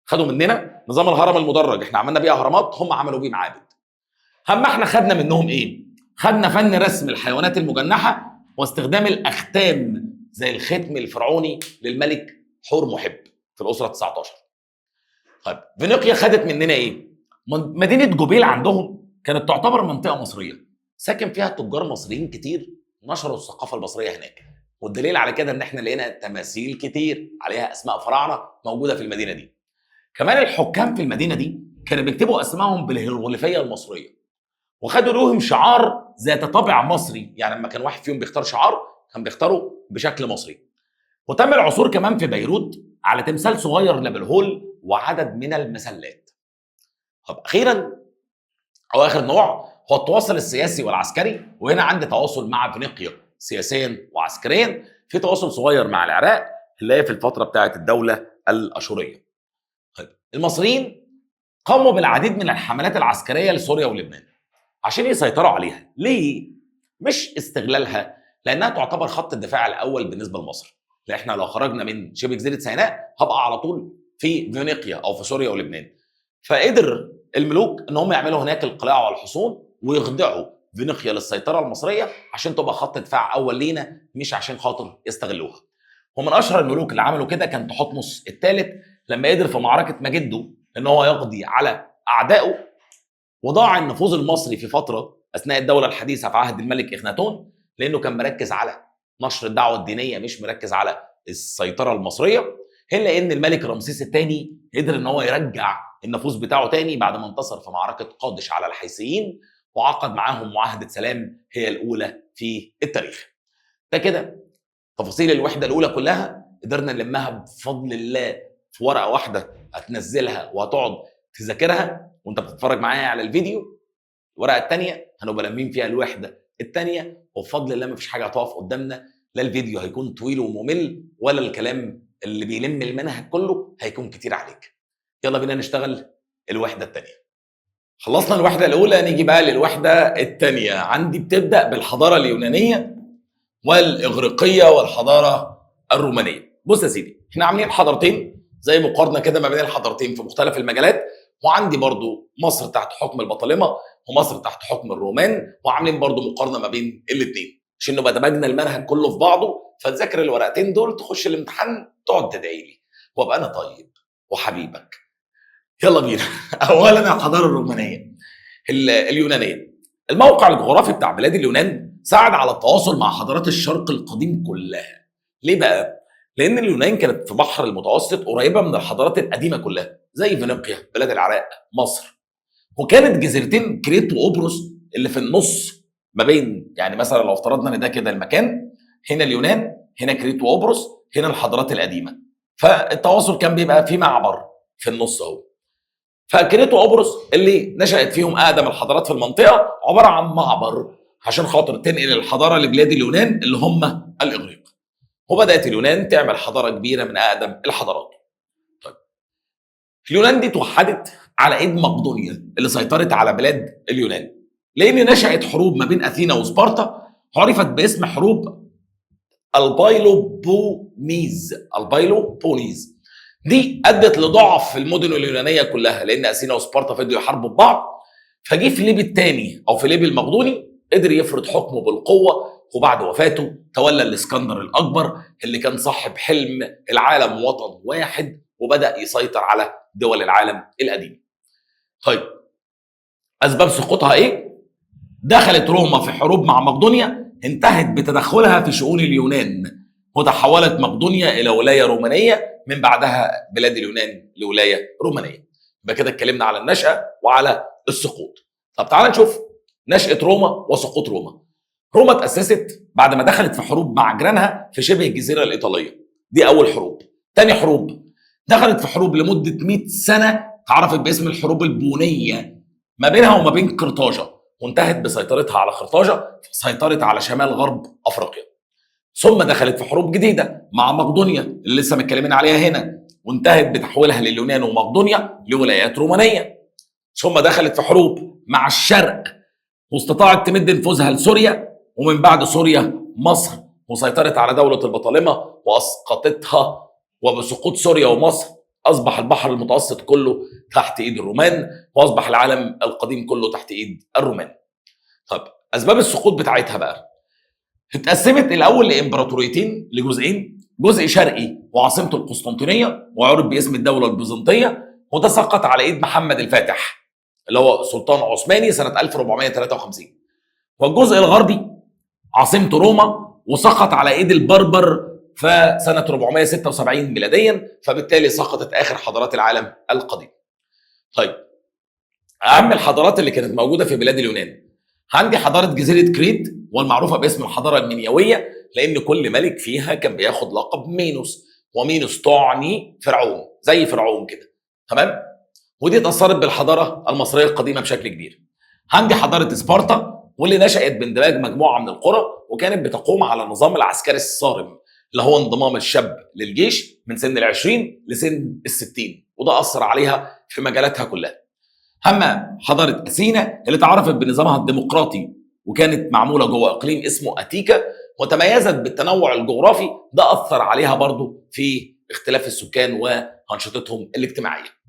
[SPEAKER 1] خدوا مننا نظام الهرم المدرج، احنا عملنا بيه اهرامات، هم عملوا بيه معابد. اما احنا خدنا منهم ايه؟ خدنا فن رسم الحيوانات المجنحه واستخدام الاختام زي الختم الفرعوني للملك حور محب في الاسره 19. طيب فينيقيا خدت مننا ايه؟ مدينه جوبيل عندهم كانت تعتبر منطقه مصريه، ساكن فيها تجار مصريين كتير نشروا الثقافه المصريه هناك، والدليل على كده ان احنا لقينا تماثيل كتير عليها اسماء فراعنه موجوده في المدينه دي. كمان الحكام في المدينه دي كانوا بيكتبوا اسمائهم بالهيروغليفيه المصريه، وخدوا لهم شعار ذات طابع مصري، يعني لما كان واحد فيهم بيختار شعار كان بيختاره بشكل مصري. وتم العثور كمان في بيروت على تمثال صغير لابو الهول وعدد من المسلات. طب اخيرا او اخر نوع هو التواصل السياسي والعسكري، وهنا عندي تواصل مع فينيقيا سياسيا وعسكريا، في تواصل صغير مع العراق اللي هي في الفتره بتاعه الدوله الاشوريه. طيب المصريين قاموا بالعديد من الحملات العسكريه لسوريا ولبنان عشان يسيطروا عليها. ليه؟ مش استغلالها، لانها تعتبر خط الدفاع الاول بالنسبه لمصر، لان احنا لو خرجنا من شبه جزيره سيناء هبقى على طول في فينيقيا او في سوريا ولبنان. فقدر الملوك ان هم يعملوا هناك القلاع والحصون ويخضعوا فينيقيا للسيطره المصريه عشان تبقى خط دفاع اول لينا، مش عشان خاطر يستغلوها. ومن اشهر الملوك اللي عملوا كده كان تحتمس الثالث، لما قدر في معركه مجده ان هو يقضي على اعدائه، وضاع النفوذ المصري في فتره اثناء الدوله الحديثه في عهد الملك اخناتون، لانه كان مركز على نشر الدعوه الدينيه، مش مركز على السيطره المصريه. الا ان الملك رمسيس الثاني قدر ان هو يرجع النفوذ بتاعه تاني بعد ما انتصر في معركه قادش على الحيثيين، وعقد معاهم معاهده سلام هي الاولى في التاريخ. ده كده تفاصيل الوحده الاولى كلها قدرنا نلمها بفضل الله في ورقه واحده هتنزلها وهتقعد تذاكرها وانت بتتفرج معايا على الفيديو. الورقه الثانيه هنبقى لامين فيها الوحده الثانيه، وبفضل الله مفيش حاجه هتقف قدامنا، لا الفيديو هيكون طويل وممل ولا الكلام اللي بيلم المنهج كله هيكون كتير عليك. يلا بينا نشتغل الوحده الثانيه. خلصنا الوحده الاولى، نيجي بقى للوحده الثانيه. عندي بتبدا بالحضاره اليونانيه والاغريقيه والحضاره الرومانيه. بص يا سيدي، احنا عاملين حضارتين زي مقارنه كده ما بين الحضارتين في مختلف المجالات، وعندي برضو مصر تحت حكم البطالمه ومصر تحت حكم الرومان، وعاملين برضو مقارنه ما بين الاثنين عشان نبقى دمجنا المنهج كله في بعضه. فتذاكر الورقتين دول، تخش الامتحان تقعد تدعي لي وابقى انا طيب وحبيبك. يلا بينا. اولا الحضاره الرومانيه اليونانيه. الموقع الجغرافي بتاع بلاد اليونان ساعد على التواصل مع حضارات الشرق القديم كلها. ليه بقى؟ لان اليونان كانت في بحر المتوسط قريبه من الحضارات القديمه كلها زي فينيقيا، بلاد العراق، مصر. وكانت جزيرتين كريت وقبرص اللي في النص ما بين، يعني مثلا لو افترضنا ان ده كده المكان، هنا اليونان، هنا كريت وقبرص، هنا الحضارات القديمه. فالتواصل كان بيبقى في معبر في النص اهو. فكريت وقبرص اللي نشأت فيهم اقدم الحضارات في المنطقه عباره عن معبر عشان خاطر تنقل الحضاره لبلاد اليونان اللي هم الاغريق. وبدات اليونان تعمل حضاره كبيره من اقدم الحضارات. طيب، اليونان دي توحدت على ايد مقدونيا اللي سيطرت على بلاد اليونان، لان نشأت حروب ما بين اثينا وسبارتا عرفت باسم حروب البايلوبونيز. دي ادت لضعف في المدن اليونانيه كلها، لان اثينا وسبارتا فضلوا يحاربوا ببعض. فجه فيليب الثاني او فيليب المقدوني قدر يفرض حكمه بالقوه، وبعد وفاته تولى الاسكندر الاكبر اللي كان صاحب حلم العالم وطن واحد، وبدا يسيطر على دول العالم القديم. طيب، اسباب سقوطها ايه؟ دخلت روما في حروب مع مقدونيا انتهت بتدخلها في شؤون اليونان، وتحولت مقدونيا الى ولايه رومانيه، من بعدها بلاد اليونان لولايه رومانيه. يبقى كده اتكلمنا على النشأة وعلى السقوط. طب تعال نشوف نشأة روما وسقوط روما. روما اتأسست بعد ما دخلت في حروب مع جيرانها في شبه الجزيرة الإيطالية. دي أول حروب. تاني حروب، دخلت في حروب لمدة 100 سنة اتعرفت باسم الحروب البونية ما بينها وما بين قرطاجة، وانتهت بسيطرتها على قرطاجة، سيطرت على شمال غرب أفريقيا. ثم دخلت في حروب جديدة مع مقدونيا اللي لسه متكلمين عليها هنا، وانتهت بتحويلها لليونان ومقدونيا لولايات رومانية. ثم دخلت في حروب مع الشرق واستطاعت تمد نفوذها لسوريا، ومن بعد سوريا مصر، وسيطرت على دولة البطالمة وأسقطتها. وبسقوط سوريا ومصر أصبح البحر المتوسط كله تحت إيد الرومان، وأصبح العالم القديم كله تحت إيد الرومان. طب أسباب السقوط بتاعتها بقى، اتقسمت الأول لإمبراطوريتين، لجزئين. جزء شرقي وعاصمته القسطنطينية وعرف باسم الدولة البيزنطية، وده سقط على إيد محمد الفاتح اللي هو سلطان عثماني سنة 1453. والجزء الغربي عاصمته روما وسقط على ايد البربر في سنة 476 ميلاديا، فبالتالي سقطت اخر حضارات العالم القديم. طيب، اهم الحضارات اللي كانت موجودة في بلاد اليونان، عندي حضارة جزيرة كريت والمعروفة باسم الحضارة المنيوية، لان كل ملك فيها كان بياخد لقب مينوس، ومينوس تعني فرعون، زي فرعون كده، تمام؟ ودي اتأثرت بالحضارة المصرية القديمة بشكل كبير. عندي حضارة سبارتا واللي نشأت باندماج مجموعة من القرى، وكانت بتقوم على النظام العسكري الصارم اللي هو انضمام الشاب للجيش من سن 20 لسن 60، وده أثر عليها في مجالاتها كلها. أما حضارة أثينا اللي تعرفت بنظامها الديمقراطي وكانت معمولة جوه إقليم اسمه أتيكا، وتميزت بالتنوع الجغرافي، ده أثر عليها برضو في اختلاف السكان وأنشطتهم الاجتماعية.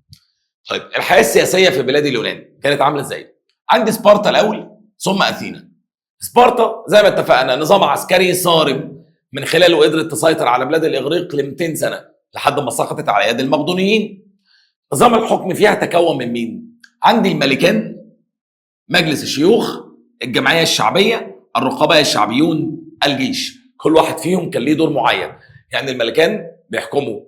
[SPEAKER 1] طيب الحياه السياسيه في بلاد اليونان كانت عامله ازاي؟ عندي سبارتا الاول ثم اثينا. سبارتا زي ما اتفقنا نظام عسكري صارم من خلاله قدرت تسيطر على بلاد الاغريق ل 200 سنه لحد ما سقطت على يد المقدونيين. نظام الحكم فيها تكون من مين؟ عندي الملكان، مجلس الشيوخ، الجمعيه الشعبيه، الرقباء الشعبيون، الجيش. كل واحد فيهم كان ليه دور معين. يعني الملكان بيحكموا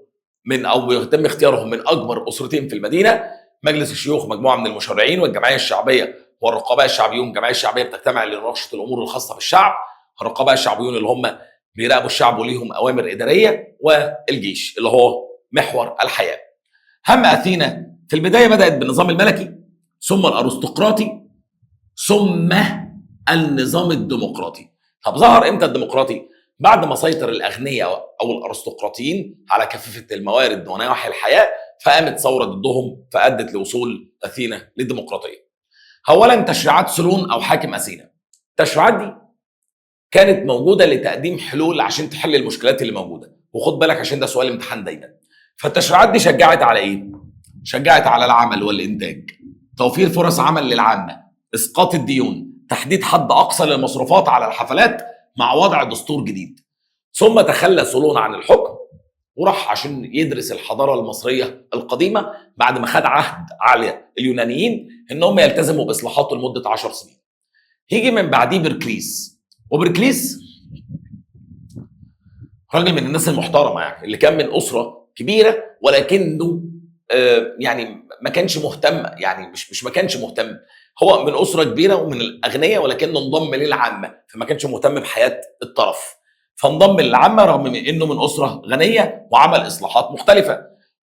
[SPEAKER 1] من او بيتم اختيارهم من اكبر اسرتين في المدينه، مجلس الشيوخ مجموعه من المشرعين، والجمعيه الشعبيه والرقباء الشعبيون. الجمعيه الشعبيه بتجتمع لمناقشه الامور الخاصه بالشعب، الرقباء الشعبيون اللي هم بيراقبوا الشعب وليهم اوامر اداريه، والجيش اللي هو محور الحياه. هم اثينا في البدايه بدات بالنظام الملكي ثم الارستقراطي ثم النظام الديمقراطي. طب ظهر امتى الديمقراطي؟ بعد ما سيطر الاغنياء او الارستقراطيين على كافه الموارد ونواحي الحياه، فقامت ثوره ضدهم فادت لوصول اثينا للديمقراطيه. اولا تشريعات سولون او حاكم اثينا. التشريعات دي كانت موجوده لتقديم حلول عشان تحل المشكلات اللي موجوده، وخد بالك عشان ده سؤال امتحان دايما. فالتشريعات دي شجعت على ايه؟ شجعت على العمل والانتاج، توفير فرص عمل للعامه، اسقاط الديون، تحديد حد اقصى للمصروفات على الحفلات مع وضع دستور جديد. ثم تخلى سولون عن الحكم وراح عشان يدرس الحضاره المصريه القديمه بعد ما خد عهد على اليونانيين انهم يلتزموا باصلاحاته لمده 10 سنين. هيجي من بعديه بركليس، وبركليس راجل من الناس المحترمه، يعني اللي كان من اسره كبيره ولكنه يعني ما كانش مهتم، يعني مش ما كانش مهتم، هو من اسره كبيره ومن الاغنياء ولكنه انضم للعامه، فما كانش مهتم بحياه الطرف، فانضم للعامه رغم من انه من اسره غنيه وعمل اصلاحات مختلفه.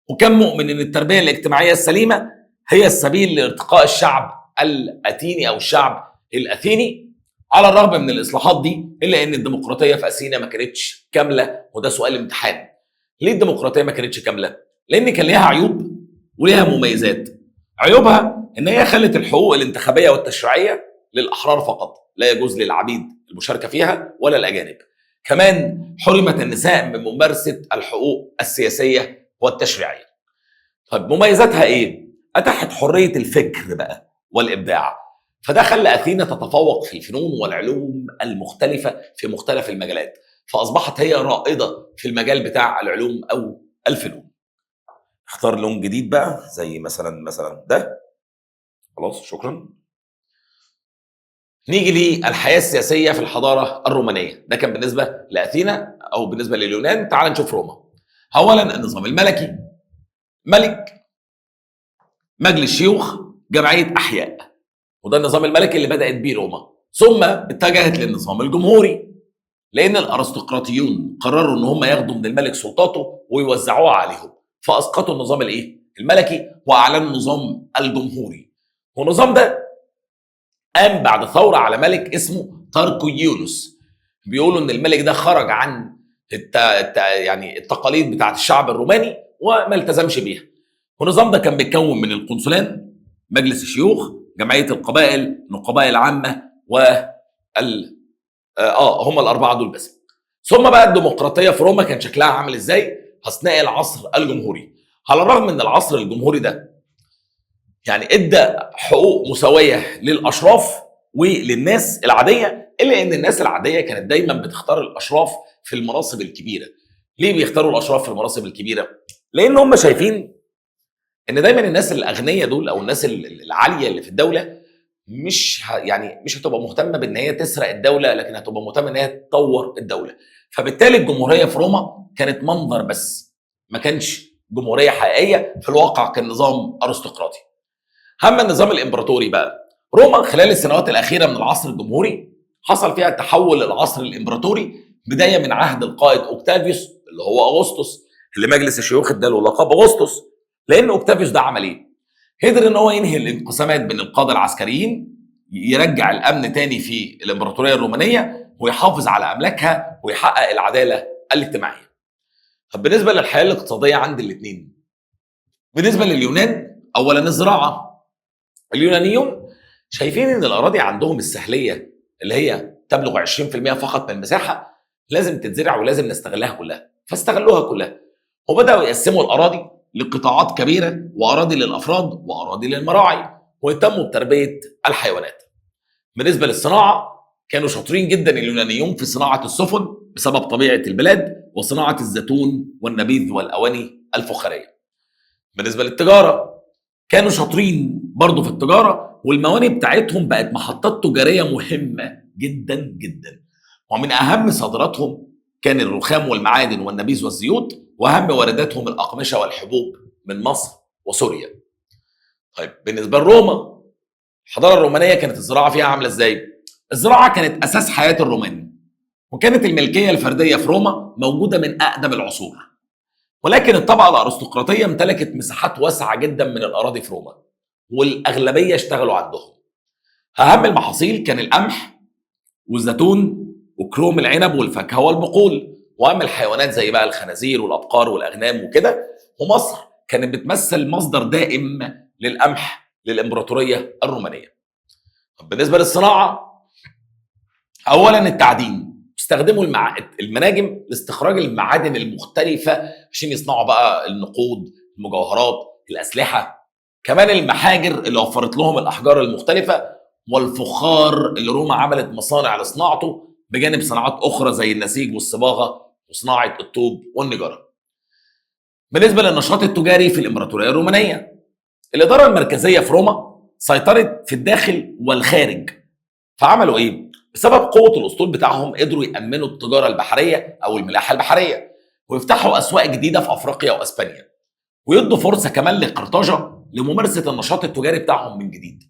[SPEAKER 1] وكان مؤمن ان التربيه الاجتماعيه السليمه هي السبيل لارتقاء الشعب الاثيني او الشعب الاثيني. على الرغم من الاصلاحات دي الا ان الديمقراطيه في اثينا ما كانتش كامله، وده سؤال امتحان. ليه الديمقراطيه ما كانتش كامله؟ لان كان ليها عيوب وليها مميزات. عيوبها ان هي خلت الحقوق الانتخابيه والتشريعيه للاحرار فقط، لا يجوز للعبيد المشاركه فيها ولا الاجانب. كمان حرمت النساء من ممارسه الحقوق السياسيه والتشريعيه. طيب مميزاتها ايه؟ اتاحت حريه الفكر بقى والابداع، فده خلى اثينا تتفوق في الفنون والعلوم المختلفه في مختلف المجالات، فاصبحت هي رائده في المجال بتاع العلوم او الفنون. اختار لون جديد بقى زي مثلا ده. خلاص شكرا. نيجي للحياه السياسيه في الحضاره الرومانيه. ده كان بالنسبه لاثينا او بالنسبه لليونان. تعال نشوف روما. اولا النظام الملكي، ملك، مجلس شيوخ، جمعيه احياء، وده النظام الملكي اللي بدات بيه روما. ثم اتجهت للنظام الجمهوري لان الارستقراطيون قرروا ان هم ياخدوا من الملك سلطاته ويوزعوها عليهم، فاسقطوا النظام الملكي واعلنوا النظام الجمهوري. والنظام ده قام بعد ثوره على ملك اسمه تاركويونس. بيقولوا ان الملك ده خرج عن يعني التقاليد بتاعت الشعب الروماني وما التزمش بيها. والنظام ده كان بيتكون من القنصلان، مجلس الشيوخ، جمعيه القبائل، النقباء العامه، هم الاربعه دول بس. ثم بقى الديمقراطيه في روما كان شكلها عامل ازاي اثناء العصر الجمهوري. على الرغم من العصر الجمهوري ده يعني ادى حقوق مساويه للاشراف وللناس العاديه، الا ان الناس العاديه كانت دايما بتختار الاشراف في المناصب الكبيره. ليه بيختاروا الاشراف في المناصب الكبيره؟ لان هم شايفين ان دايما الناس الاغنياء دول او الناس العاليه اللي في الدوله مش هتبقى مهتمه بان هي تسرق الدوله، لكن هتبقى مهتمه ان هي تطور الدوله. فبالتالي الجمهوريه في روما كانت منظر بس، ما كانش جمهوريه حقيقيه، في الواقع كان نظام ارستقراطي. اما النظام الامبراطوري بقى، روما خلال السنوات الاخيره من العصر الجمهوري حصل فيها تحول للعصر الامبراطوري، بدايه من عهد القائد اوكتافيوس اللي هو اغسطس، اللي مجلس الشيوخ اداله لقب اغسطس. لان اوكتافيوس ده عمل ايه؟ قدر ان هو ينهي الانقسامات بين القاده العسكريين، يرجع الامن تاني في الامبراطوريه الرومانيه ويحافظ على املاكها ويحقق العداله الاجتماعيه. طب بالنسبه للحياه الاقتصاديه عند الاثنين، بالنسبه لليونان اولا الزراعه. اليونانيون شايفين ان الاراضي عندهم السهليه اللي هي تبلغ 20% فقط من المساحه لازم تتزرع ولازم نستغلها كلها، فاستغلوها كلها وبداوا يقسموا الاراضي لقطاعات كبيرة وأراضي للأفراد وأراضي للمراعي، واهتموا بتربية الحيوانات. بالنسبة للصناعة كانوا شاطرين جدا اليونانيون في صناعة السفن بسبب طبيعة البلاد، وصناعة الزيتون والنبيذ والأواني الفخارية. بالنسبة للتجارة كانوا شاطرين برضو في التجارة، والموانئ بتاعتهم بقت محطات تجارية مهمة جدا جدا، ومن أهم صادراتهم كان الرخام والمعادن والنبيذ والزيوت، وأهم وارداتهم الأقمشة والحبوب من مصر وسوريا. طيب بالنسبة لروما، الحضارة الرومانية كانت الزراعة فيها عاملة إزاي؟ الزراعة كانت أساس حياة الرومان، وكانت الملكية الفردية في روما موجودة من أقدم العصور، ولكن الطبقة الأرستقراطية امتلكت مساحات واسعة جدا من الأراضي في روما، والأغلبية اشتغلوا عندهم. أهم المحاصيل كان القمح والزيتون وكروم العنب والفاكهة والبقول، وأهم الحيوانات زي بقى الخنازير والأبقار والأغنام وكده. ومصر كانت بتمثل مصدر دائم للقمح للإمبراطورية الرومانية. طب بالنسبة للصناعة، أولا التعدين، استخدموا المناجم لاستخراج المعادن المختلفة عشان يصنعوا بقى النقود، المجوهرات، الأسلحة. كمان المحاجر اللي وفرت لهم الأحجار المختلفة، والفخار اللي روما عملت مصانع لصناعته، بجانب صناعات أخرى زي النسيج والصباغة وصناعة الطوب والنجارة. بالنسبة للنشاط التجاري في الإمبراطورية الرومانية، الإدارة المركزية في روما سيطرت في الداخل والخارج. فعملوا إيه؟ بسبب قوة الأسطول بتاعهم قدروا يأمنوا التجارة البحرية أو الملاحة البحرية، ويفتحوا أسواق جديدة في أفريقيا وأسبانيا، ويدوا فرصة كمان لقرطاجة لممارسة النشاط التجاري بتاعهم من جديد.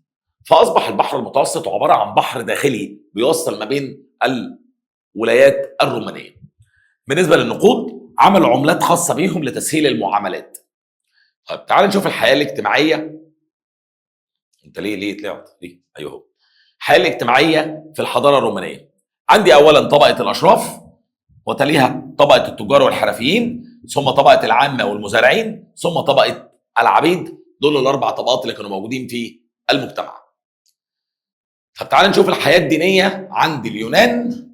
[SPEAKER 1] فأصبح البحر المتوسط عبارة عن بحر داخلي بيوصل ما بين الولايات الرومانية. بالنسبة للنقود، عملوا عملات خاصة بيهم لتسهيل المعاملات. طيب تعال نشوف الحياة الاجتماعية. انت ليه طلعت؟ ليه؟ ايوه، الحياة الاجتماعية في الحضارة الرومانية. عندي أولا طبقة الأشراف، وتليها طبقة التجار والحرفيين، ثم طبقة العامة والمزارعين، ثم طبقة العبيد. دول الأربع طبقات اللي كانوا موجودين في المجتمع. طب تعال نشوف الحياة الدينية عند اليونان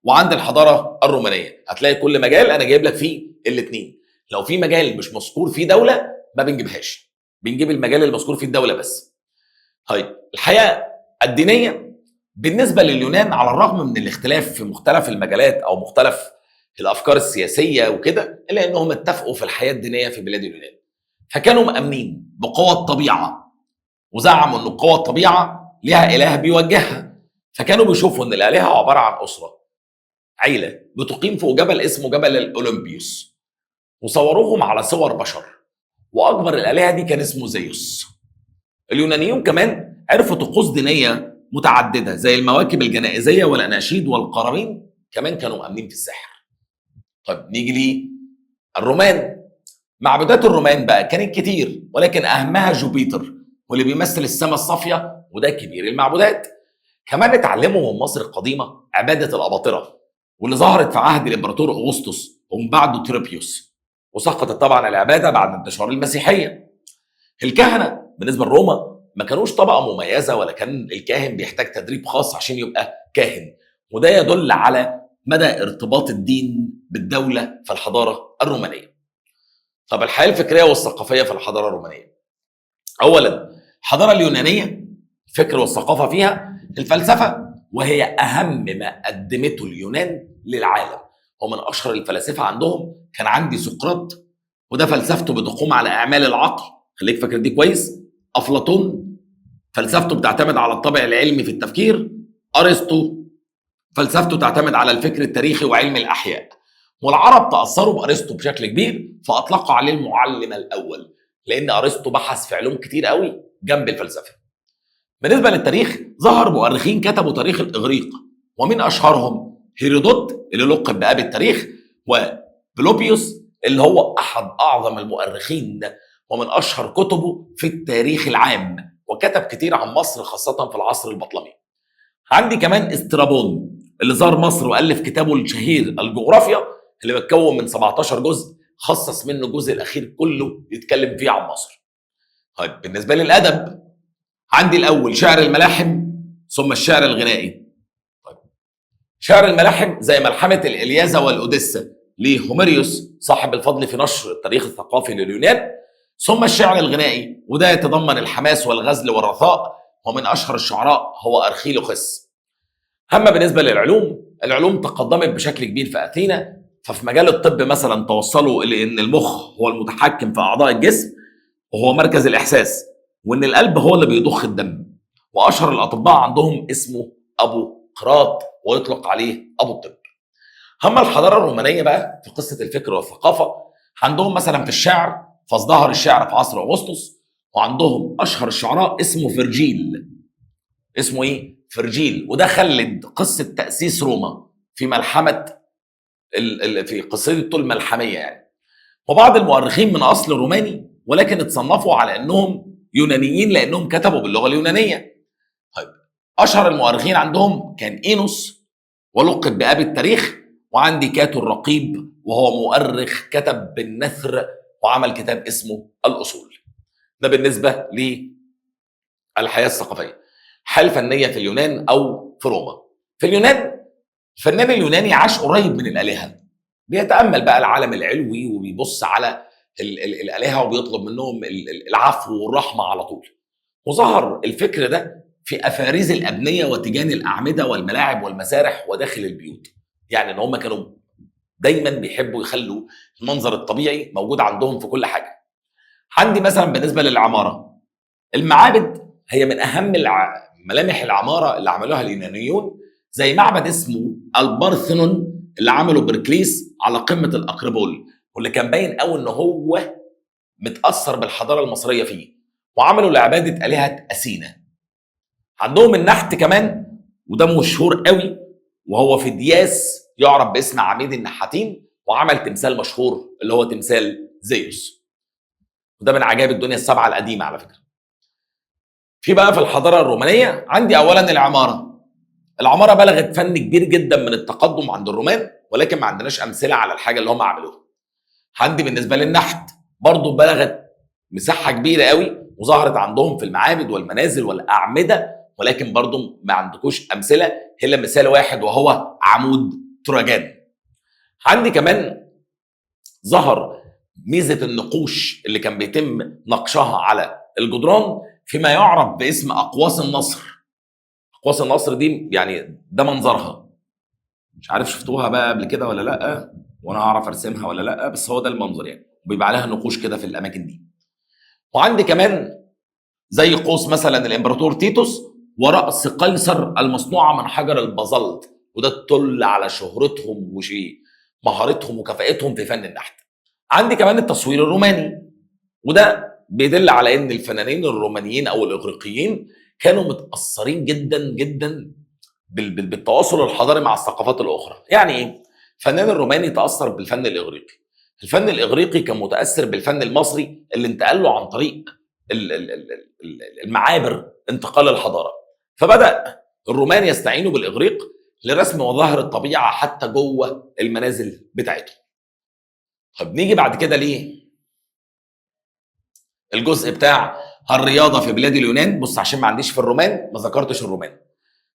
[SPEAKER 1] وعند الحضارة الرومانية. هتلاقي كل مجال أنا جايب لك فيه الاثنين. لو في مجال مش مذكور فيه دولة ما بنجيبهاش، بنجيب المجال اللي مذكور فيه الدولة بس. طيب الحياة الدينية بالنسبة لليونان، على الرغم من الاختلاف في مختلف المجالات أو مختلف الأفكار السياسية وكده، إلا أنهم اتفقوا في الحياة الدينية في بلاد اليونان. فكانوا مأمنين بقوى الطبيعة، وزعموا أن قوى الطبيعة لها إله بيوجهها. فكانوا بيشوفوا أن الآلهة عبارة عن أسرة، عيلة بتقيم فوق جبل اسمه جبل الأولمبيوس، وصوروهم على صور بشر، وأكبر الآلهة دي كان اسمه زيوس. اليونانيون كمان عرفوا طقوس دينية متعددة زي المواكب الجنائزية والأناشيد والقرابين، كمان كانوا مؤمنين في السحر. طيب نيجي للرومان. معبودات الرومان بقى كانت كتير، ولكن أهمها جوبيتر، واللي بيمثل السماء الصافية، وده كبير المعبودات. كمان اتعلموا من مصر القديمة عبادة الأباطرة، واللي ظهرت في عهد الإمبراطور أغسطس ومن بعده تريبيوس، وسقطت طبعا العبادة بعد انتشار المسيحية. الكهنة بالنسبة لروما ما كانوش طبقة مميزة، ولا كان الكاهن بيحتاج تدريب خاص عشان يبقى كاهن، وده يدل على مدى ارتباط الدين بالدولة في الحضارة الرومانية. طب الحياة الفكرية والثقافية في الحضارة الرومانية. أولا الحضارة اليونانية، الفكر والثقافة فيها الفلسفة، وهي أهم ما قدمته اليونان للعالم. ومن أشهر الفلاسفة عندهم كان عندي سقراط، وده فلسفته بتقوم على إعمال العقل، خليك فاكر دي كويس. أفلاطون فلسفته بتعتمد على الطابع العلمي في التفكير. أرسطو فلسفته تعتمد على الفكر التاريخي وعلم الأحياء. والعرب تأثروا بأرسطو بشكل كبير، فأطلقوا عليه المعلم الأول، لأن أرسطو بحث في علوم كتير قوي جنب الفلسفة. بالنسبة للتاريخ، ظهر مؤرخين كتبوا تاريخ الإغريق، ومن أشهرهم هيرودوت اللي لقب بأبي التاريخ، وبلوبيوس اللي هو أحد أعظم المؤرخين ومن أشهر كتبه في التاريخ العام، وكتب كتير عن مصر خاصة في العصر البطلمي. عندي كمان استرابون اللي زار مصر وألف كتابه الشهير الجغرافيا، اللي متكون من 17 جزء، خصص منه الجزء الأخير كله يتكلم فيه عن مصر. طيب بالنسبة للأدب، عندي الأول شعر الملاحم، ثم الشعر الغنائي. طيب شعر الملاحم زي ملحمة الإلياذة والأوديسا، لهوميريوس صاحب الفضل في نشر التاريخ الثقافي لليونان، ثم الشعر الغنائي وده يتضمن الحماس والغزل والرثاء، ومن اشهر الشعراء هو ارخيلوخس. اما بالنسبه للعلوم، العلوم تقدمت بشكل كبير في اثينا، ففي مجال الطب مثلا توصلوا الى ان المخ هو المتحكم في اعضاء الجسم وهو مركز الاحساس، وان القلب هو اللي بيضخ الدم، واشهر الاطباء عندهم اسمه ابو قراط ويطلق عليه ابو الطب. اما الحضاره الرومانيه بقى في قصه الفكر والثقافه، عندهم مثلا في الشعر فازدهر الشعر في عصر اغسطس، وعندهم اشهر الشعراء اسمه فيرجيل. اسمه ايه؟ فيرجيل. وده خلد قصه تاسيس روما في ملحمه في قصيدته الملحميه يعني. وبعض المؤرخين من اصل روماني ولكن اتصنفوا على انهم يونانيين لانهم كتبوا باللغه اليونانيه. طيب اشهر المؤرخين عندهم كان اينوس ولقب بأبي التاريخ، وعندي كاتو الرقيب وهو مؤرخ كتب بالنثر وعمل كتاب اسمه الأصول. ده بالنسبة للحياة الثقافية. الحياة الفنية في اليونان أو في روما. في اليونان الفنان اليوناني عاش قريب من الآلهة، بيتأمل بقى العالم العلوي وبيبص على الآلهة وبيطلب منهم العفو والرحمة على طول. وظهر الفكر ده في افاريز الابنيه وتيجان الاعمده والملاعب والمسارح وداخل البيوت. يعني ان هم كانوا دايما بيحبوا يخلوا المنظر الطبيعي موجود عندهم في كل حاجه. عندي مثلا بالنسبه للعماره، المعابد هي من اهم ملامح العماره اللي عملوها اليونانيون، زي معبد اسمه البارثنون اللي عمله بركليس على قمه الاقربول، واللي كان باين قوي ان هو متاثر بالحضاره المصريه فيه، وعملوا لعباده الهه اثينا. عندهم النحت كمان وده مشهور قوي، وهو في دياس يعرف باسم عميد النحاتين، وعمل تمثال مشهور اللي هو تمثال زيوس، وده من عجائب الدنيا السبعه القديمه على فكره. في بقى في الحضاره الرومانيه عندي اولا العماره بلغت فن كبير جدا من التقدم عند الرومان، ولكن ما عندناش امثله على الحاجه اللي هم عملوها. عندي بالنسبه للنحت برضه بلغت مساحه كبيره قوي، وظهرت عندهم في المعابد والمنازل والاعمده، ولكن برضه ما عندكوش امثله الا مثال واحد وهو عمود تراجان. عندي كمان ظهر ميزه النقوش اللي كان بيتم نقشها على الجدران فيما يعرف باسم اقواس النصر. اقواس النصر دي يعني ده منظرها، مش عارف شفتوها بقى قبل كده ولا لا، وانا هعرف ارسمها ولا لا، بس هو ده المنظر يعني، وبيبقى عليها نقوش كده في الاماكن دي. وعندي كمان زي قوس مثلا الامبراطور تيتوس ورأس قيصر المصنوعه من حجر البازلت، وده تدل على شهرتهم مهارتهم وكفاءتهم في فن النحت. عندي كمان التصوير الروماني، وده بيدل على ان الفنانين الرومانيين او الاغريقيين كانوا متاثرين جدا جدا بالتواصل الحضاري مع الثقافات الاخرى. يعني ايه؟ الفنان الروماني تاثر بالفن الاغريقي، الفن الاغريقي كان متاثر بالفن المصري اللي انتقل له عن طريق المعابر انتقال الحضاره، فبدا الرومان يستعينوا بالاغريق لرسم مظاهر الطبيعه حتى جوه المنازل بتاعتهم. طب نيجي بعد كده ليه الجزء بتاع الرياضه في بلاد اليونان. بص عشان ما عنديش في الرومان ما ذكرتش الرومان.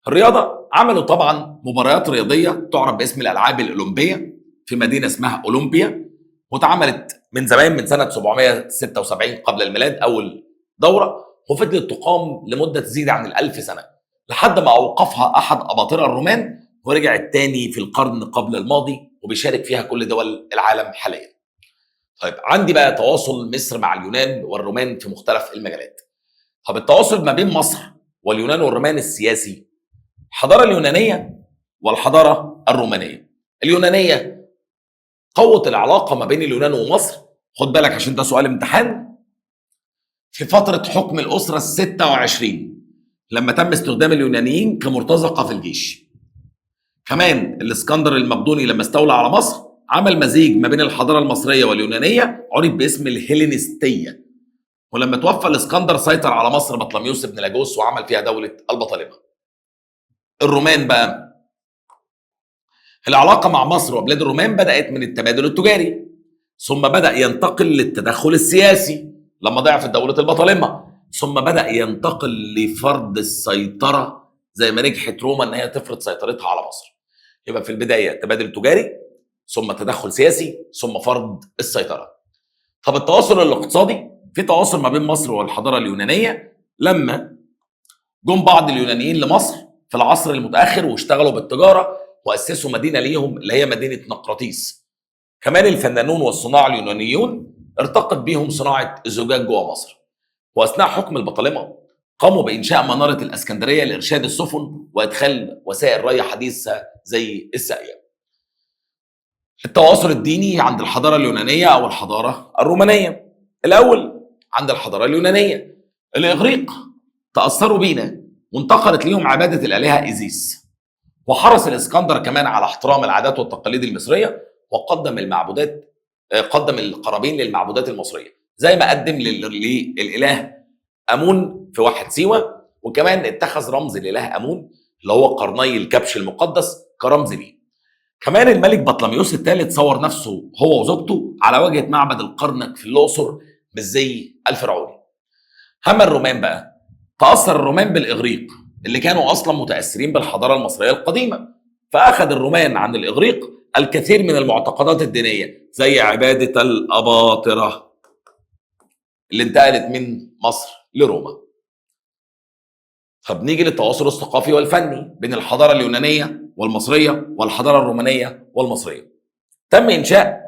[SPEAKER 1] الرياضه عملوا طبعا مباريات رياضيه تعرف باسم الالعاب الاولمبيه في مدينه اسمها اولمبيا، واتعملت من زمان من سنه 776 قبل الميلاد اول دوره، وفضلت تقام لمده تزيد عن ال1000 سنه لحد ما اوقفها احد اباطره الرومان، ورجعت تاني في القرن قبل الماضي، وبيشارك فيها كل دول العالم حاليا. طيب عندي بقى تواصل مصر مع اليونان والرومان في مختلف المجالات. طب التواصل ما بين مصر واليونان والرومان السياسي، الحضاره اليونانيه والحضاره الرومانيه. اليونانيه قوت العلاقه ما بين اليونان ومصر، خد بالك عشان ده سؤال امتحان، في فتره حكم الاسره ال26 لما تم استخدام اليونانيين كمرتزقه في الجيش. كمان الاسكندر المقدوني لما استولى على مصر عمل مزيج ما بين الحضاره المصريه واليونانيه عرف باسم الهيلينستيه، ولما توفى الاسكندر سيطر على مصر بطلميوس بن لاجوس وعمل فيها دوله البطالمه. الرومان بقى العلاقه مع مصر وبلاد الرومان بدات من التبادل التجاري، ثم بدا ينتقل للتدخل السياسي لما ضعفت دوله البطالمه، ثم بدا ينتقل لفرض السيطره زي ما نجحت روما ان هي تفرض سيطرتها على مصر. يبقى في البدايه تبادل تجاري، ثم تدخل سياسي، ثم فرض السيطره. طب التواصل الاقتصادي، في تواصل ما بين مصر والحضاره اليونانيه لما جم بعض اليونانيين لمصر في العصر المتاخر واشتغلوا بالتجاره واسسوا مدينه ليهم اللي هي مدينه نقراطيس. كمان الفنانون والصناع اليونانيون ارتقت بيهم صناعه الزجاج جوه مصر. واثناء حكم البطالمه قاموا بانشاء مناره الاسكندريه لارشاد السفن وادخال وسائل ري حديثه زي الساقيه. التواصل الديني عند الحضاره اليونانيه او الحضاره الرومانيه. الاول عند الحضاره اليونانيه الاغريق تاثروا بينا وانتقلت ليهم عباده الالهه ايزيس. وحرص الاسكندر كمان على احترام العادات والتقاليد المصريه وقدم المعبودات، قدم القرابين للمعبودات المصريه زي ما قدم للاله امون في واحد سيوه، وكمان اتخذ رمز الاله امون اللي هو قرني الكبش المقدس كرمز ليه. كمان الملك بطليموس الثالث صور نفسه هو وزوجته على واجهه معبد الكرنك في الاقصر بالزي الفرعوني. اما الرومان بقى، تاثر الرومان بالاغريق اللي كانوا اصلا متاثرين بالحضاره المصريه القديمه، فاخذ الرومان عن الاغريق الكثير من المعتقدات الدينيه زي عباده الاباطره اللي انتقلت من مصر لروما. طب نيجي للتواصل الثقافي والفني بين الحضاره اليونانيه والمصريه والحضاره الرومانيه والمصريه. تم انشاء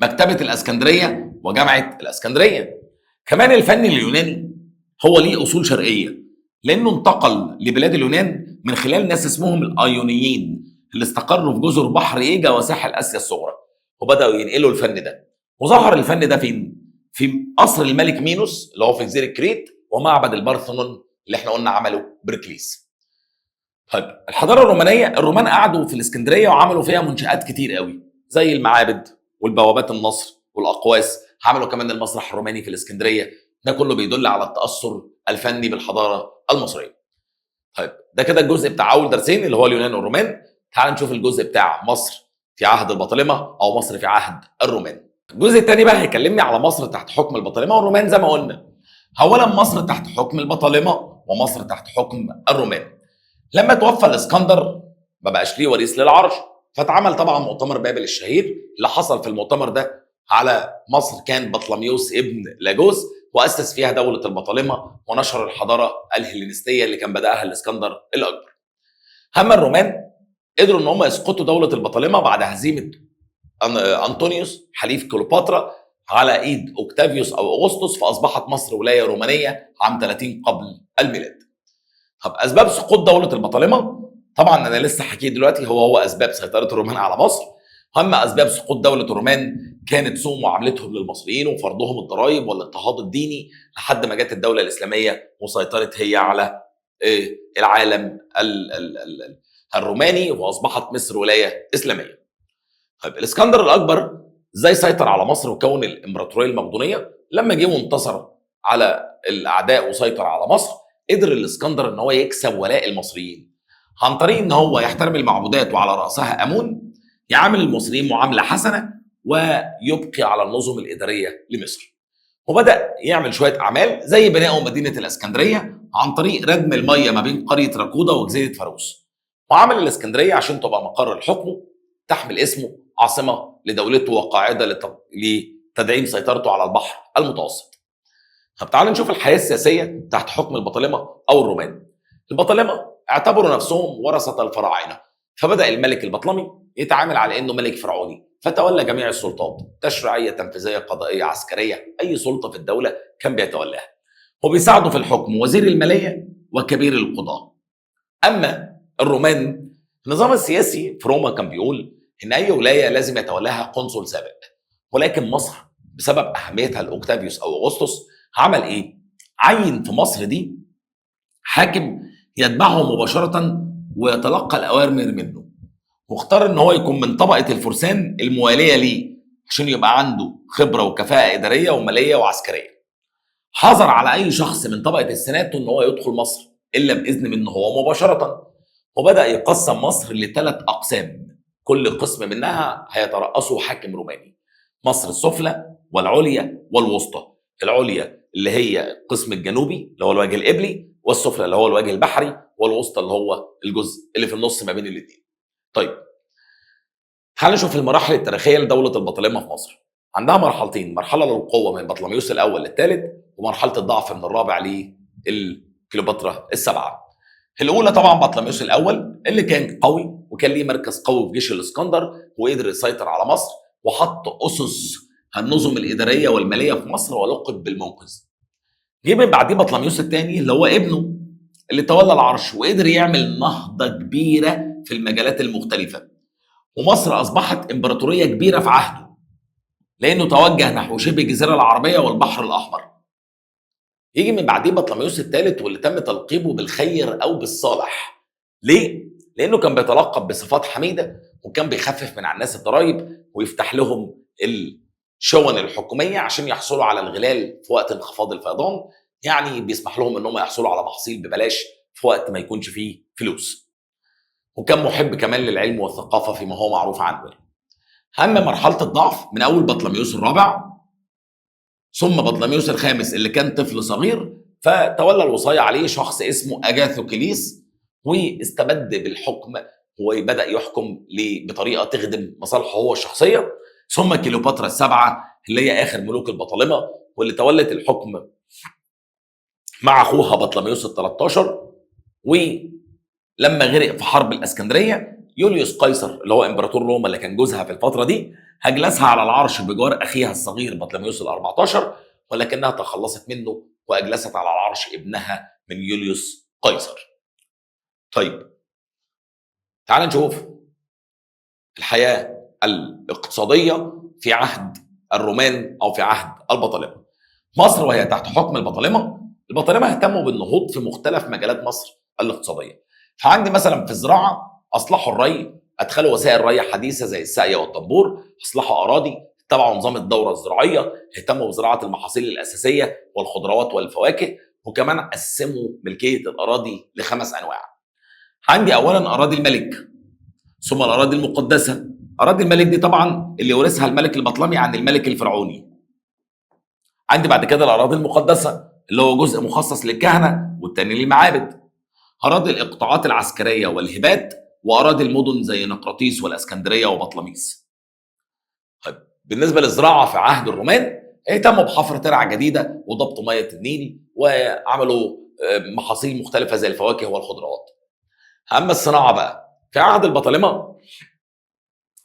[SPEAKER 1] مكتبه الاسكندريه وجامعه الاسكندريه. كمان الفن اليوناني هو ليه اصول شرقيه لانه انتقل لبلاد اليونان من خلال ناس اسمهم الايونيين اللي استقروا في جزر بحر ايجا وساحل اسيا الصغرى، وبداوا ينقلوا الفن ده. وظهر الفن ده فين؟ في قصر الملك مينوس اللي هو في جزيره كريت، ومعبد البارثنون اللي احنا قلنا عمله بركليس. طيب الحضاره الرومانيه، الرومان قعدوا في الاسكندريه وعملوا فيها منشآت كتير قوي زي المعابد والبوابات النصر والاقواس. عملوا كمان المسرح الروماني في الاسكندريه. ده كله بيدل على التاثر الفني بالحضاره المصريه. طيب ده كده الجزء بتاع اول درسين اللي هو اليونان والرومان. تعال نشوف الجزء بتاع مصر في عهد البطالمه او مصر في عهد الرومان. الجزء الثاني بقى هيكلمني على مصر تحت حكم البطالمه والرومان زي ما قلنا. اولا مصر تحت حكم البطالمه ومصر تحت حكم الرومان. لما توفى الاسكندر ما بقاش ليه وريث للعرش، فاتعمل طبعا مؤتمر بابل الشهير. اللي حصل في المؤتمر ده على مصر كان بطليموس ابن لاجوس، واسس فيها دوله البطالمه ونشر الحضاره الهلينستيه اللي كان بداها الاسكندر الاكبر. اما الرومان قدروا ان هم يسقطوا دوله البطالمه بعد هزيمه انطونيوس حليف كليوباترا على ايد اوكتافيوس او اغسطس، فاصبحت مصر ولايه رومانيه عام 30 قبل الميلاد. طب اسباب سقوط دوله البطالمه، طبعا انا لسه حكيه دلوقتي هو اسباب سيطره الرومان على مصر. اما اسباب سقوط دوله الرومان كانت سوء معاملتهم للمصريين وفرضهم الضرائب والاضطهاد الديني لحد ما جت الدوله الاسلاميه وسيطرت هي على العالم الروماني واصبحت مصر ولايه اسلاميه. طيب الاسكندر الاكبر ازاي سيطر على مصر وكون الامبراطوريه المقدونيه؟ لما جه وانتصر على الاعداء وسيطر على مصر، قدر الاسكندر ان هو يكسب ولاء المصريين عن طريق ان هو يحترم المعبودات وعلى راسها امون، يعامل المصريين معامله حسنه، ويبقي على النظم الاداريه لمصر. وبدا يعمل شويه اعمال زي بناء مدينه الاسكندريه عن طريق ردم الميه ما بين قريه راكودا وجزيره فاروس. وعمل الاسكندريه عشان تبقى مقر الحكم، تحمل اسمه، عاصمه لدولته وقاعده لتدعيم سيطرته على البحر المتوسط. طب تعالوا نشوف الحياه السياسيه تحت حكم البطالمه او الرومان. البطالمه اعتبروا نفسهم ورثه الفراعنه، فبدا الملك البطلمي يتعامل على انه ملك فرعوني، فتولى جميع السلطات، تشريعيه، تنفيذيه، قضائيه، عسكريه، اي سلطه في الدوله كان بيتولاها. وبيساعده في الحكم وزير الماليه وكبير القضاه. اما الرومان النظام السياسي في روما كان بيقول ان اي ولايه لازم يتولاها قنصل سابق، ولكن مصر بسبب اهميتها لاوكتافيوس او اغسطس عمل ايه؟ عين في مصر دي حاكم يتبعه مباشره ويتلقى الاوامر منه، واختار ان هو يكون من طبقه الفرسان المواليه ليه عشان يبقى عنده خبره وكفاءه اداريه وماليه وعسكريه. حظر على اي شخص من طبقه السيناتو ان هو يدخل مصر الا باذن منه هو مباشره. وبدا يقسم مصر لثلاث اقسام، كل قسم منها هيترأسه حاكم روماني: مصر السفلى والعليا والوسطى. العليا اللي هي القسم الجنوبي اللي هو الوجه القبلي، والسفلى اللي هو الوجه البحري، والوسطى اللي هو الجزء اللي في النص ما بين الاثنين. طيب تعال نشوف المراحل التاريخيه لدوله البطالمه في مصر. عندها مرحلتين، مرحله للقوه من بطليموس الاول للثالث، ومرحله الضعف من الرابع لكليوباترا السبعه. الاولى طبعا بطليموس الاول اللي كان قوي وكان ليه مركز قوي في جيش الاسكندر وقدر يسيطر على مصر وحط اسس النظم الاداريه والماليه في مصر ولقب بالمنقذ. جه من بعديه بطليموس الثاني اللي هو ابنه اللي تولى العرش وقدر يعمل نهضه كبيره في المجالات المختلفه، ومصر اصبحت امبراطوريه كبيره في عهده لانه توجه نحو شبه الجزيره العربيه والبحر الاحمر. يجي من بعديه بطليموس الثالث واللي تم تلقيبه بالخير او بالصالح. ليه؟ لانه كان بيتلقب بصفات حميده وكان بيخفف من على الناس الضرائب ويفتح لهم الشون الحكوميه عشان يحصلوا على الغلال في وقت انخفاض الفيضان، يعني بيسمح لهم انهم يحصلوا على محصيل ببلاش في وقت ما يكونش فيه فلوس. وكان محب كمان للعلم والثقافه فيما هو معروف عنه. اما مرحله الضعف من اول بطليموس الرابع ثم بطليموس الخامس اللي كان طفل صغير، فتولى الوصايه عليه شخص اسمه اجاثوكليس واستبد بالحكم وبدا يحكم بطريقه تخدم مصالحه هو الشخصيه. ثم كليوباترا السبعه اللي هي اخر ملوك البطالمه واللي تولت الحكم مع اخوها بطليموس ال 13. ولما غرق في حرب الاسكندريه يوليوس قيصر اللي هو امبراطور روما اللي كان جوزها في الفتره دي اجلسها على العرش بجوار اخيها الصغير بطليموس ال 14، ولكنها تخلصت منه واجلست على العرش ابنها من يوليوس قيصر. طيب تعال نشوف الحياه الاقتصاديه في عهد الرومان او في عهد البطالمه. مصر وهي تحت حكم البطالمه اهتموا بالنهوض في مختلف مجالات مصر الاقتصاديه. فعندي مثلا في الزراعه اصلحوا الري، ادخلوا وسائل ري حديثه زي الساقيه والطنبور، اصلحوا اراضي، اتبعوا نظام الدوره الزراعيه، اهتموا بزراعه المحاصيل الاساسيه والخضروات والفواكه، وكمان قسموا ملكيه الاراضي ل5 انواع. عندي اولا اراضي الملك، ثم الاراضي المقدسه. اراضي الملك دي طبعا اللي ورثها الملك البطلمي عن الملك الفرعوني. عندي بعد كده الاراضي المقدسه اللي هو جزء مخصص للكهنه والتاني للمعابد. اراضي الاقطاعات العسكريه والهبات، واراضي المدن زي نقراطيس والاسكندريه وبطلميس. طيب بالنسبه للزراعه في عهد الرومان اهتموا بحفر ترع جديده وضبط ميه النيل وعملوا محاصيل مختلفه زي الفواكه والخضروات. اما الصناعه بقى في عهد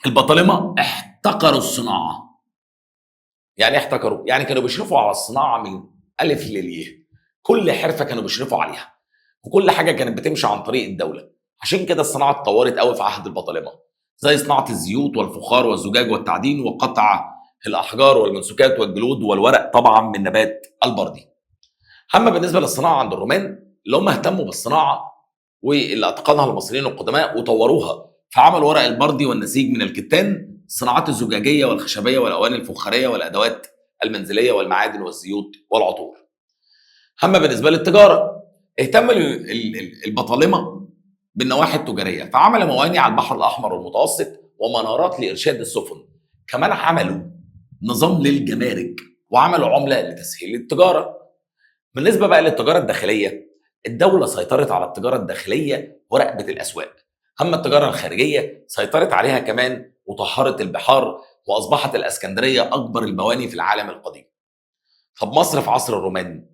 [SPEAKER 1] البطالمه احتكروا الصناعه. يعني احتكروا يعني كانوا بيشرفوا على الصناعه من الف لليه، كل حرفه كانوا بيشرفوا عليها وكل حاجه كانت بتمشي عن طريق الدوله. عشان كده الصناعه اتطورت قوي في عهد البطالمه، زي صناعه الزيوت والفخار والزجاج والتعدين وقطع الاحجار والمنسوجات والجلود والورق طبعا من نبات البردي. اما بالنسبه للصناعه عند الرومان اللي هم اهتموا بالصناعه واللي اتقنها المصريين القدماء وطوروها، فعملوا ورق البردي والنسيج من الكتان، الصناعات الزجاجيه والخشبيه والاواني الفخاريه والادوات المنزليه والمعادن والزيوت والعطور. اما بالنسبه للتجاره اهتم البطالمه بالنواحي التجاريه، فعملوا موانئ على البحر الاحمر والمتوسط ومنارات لارشاد السفن. كمان عملوا نظام للجمارك وعملوا عمله لتسهيل التجاره. بالنسبه بقى للتجاره الداخليه، الدوله سيطرت على التجاره الداخليه وراقبه الاسواق. اما التجاره الخارجيه سيطرت عليها كمان وطهرت البحار، واصبحت الاسكندريه اكبر الموانئ في العالم القديم. طب مصر في عصر الرومان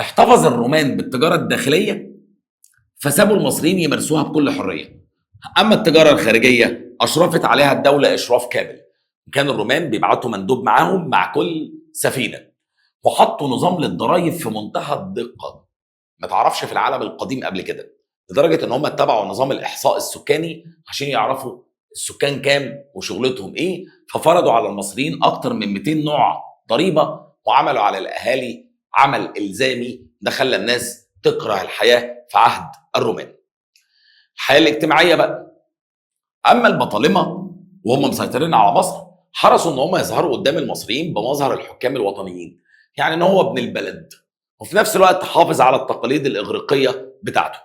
[SPEAKER 1] احتفظ الرومان بالتجاره الداخليه فسابوا المصريين يمارسوها بكل حريه. اما التجاره الخارجيه اشرفت عليها الدوله اشراف كامل، كان الرومان بيبعتوا مندوب معاهم مع كل سفينه، وحطوا نظام للضرائب في منتهى الدقه ما تعرفش في العالم القديم قبل كده، لدرجه ان هم اتبعوا نظام الاحصاء السكاني عشان يعرفوا السكان كام وشغلتهم ايه. ففرضوا على المصريين اكتر من 200 نوع ضريبه، وعملوا على الاهالي عمل الزامي ده خلى الناس تكره الحياه في عهد الرومان. الحياه الاجتماعيه بقى، اما البطالمه وهم مسيطرين على مصر حرصوا ان هم يظهروا قدام المصريين بمظهر الحكام الوطنيين، يعني ان هو ابن البلد، وفي نفس الوقت حافظ على التقاليد الاغريقيه بتاعته.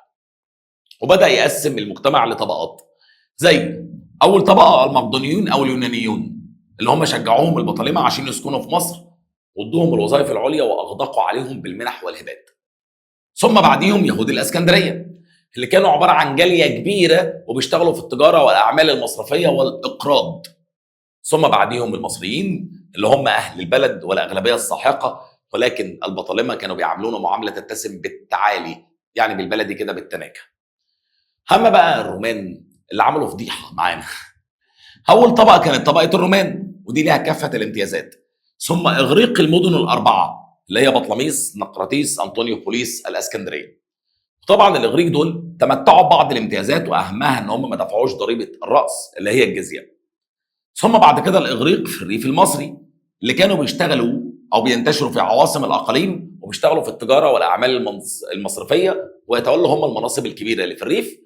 [SPEAKER 1] وبدا يقسم المجتمع لطبقات، زي اول طبقه المقدونيون او اليونانيون اللي هم شجعوهم البطالمه عشان يسكنوا في مصر وادوهم الوظائف العليا واغدقوا عليهم بالمنح والهبات. ثم بعديهم يهود الاسكندريه اللي كانوا عباره عن جاليه كبيره وبيشتغلوا في التجاره والاعمال المصرفيه والاقراض، ثم بعديهم المصريين اللي هم اهل البلد والاغلبيه الساحقه، ولكن البطالمه كانوا بيعاملونا معامله تتسم بالتعالي، يعني بالبلدي كده بالتناكه. اما بقى الرومان اللي عملوا فضيحه معانا. اول طبقه كانت طبقه الرومان، ودي ليها كافه الامتيازات، ثم اغريق المدن الاربعه اللي هي بطلميس، نقراطيس، انطونيوبوليس، الاسكندريه. طبعا الاغريق دول تمتعوا ببعض الامتيازات، واهمها ان هم ما دفعوش ضريبه الراس اللي هي الجزيه. ثم بعد كده الاغريق في الريف المصري اللي كانوا بيشتغلوا او بينتشروا في عواصم الاقاليم وبيشتغلوا في التجاره والاعمال المصرفيه، ويتولوا هم المناصب الكبيره اللي في الريف.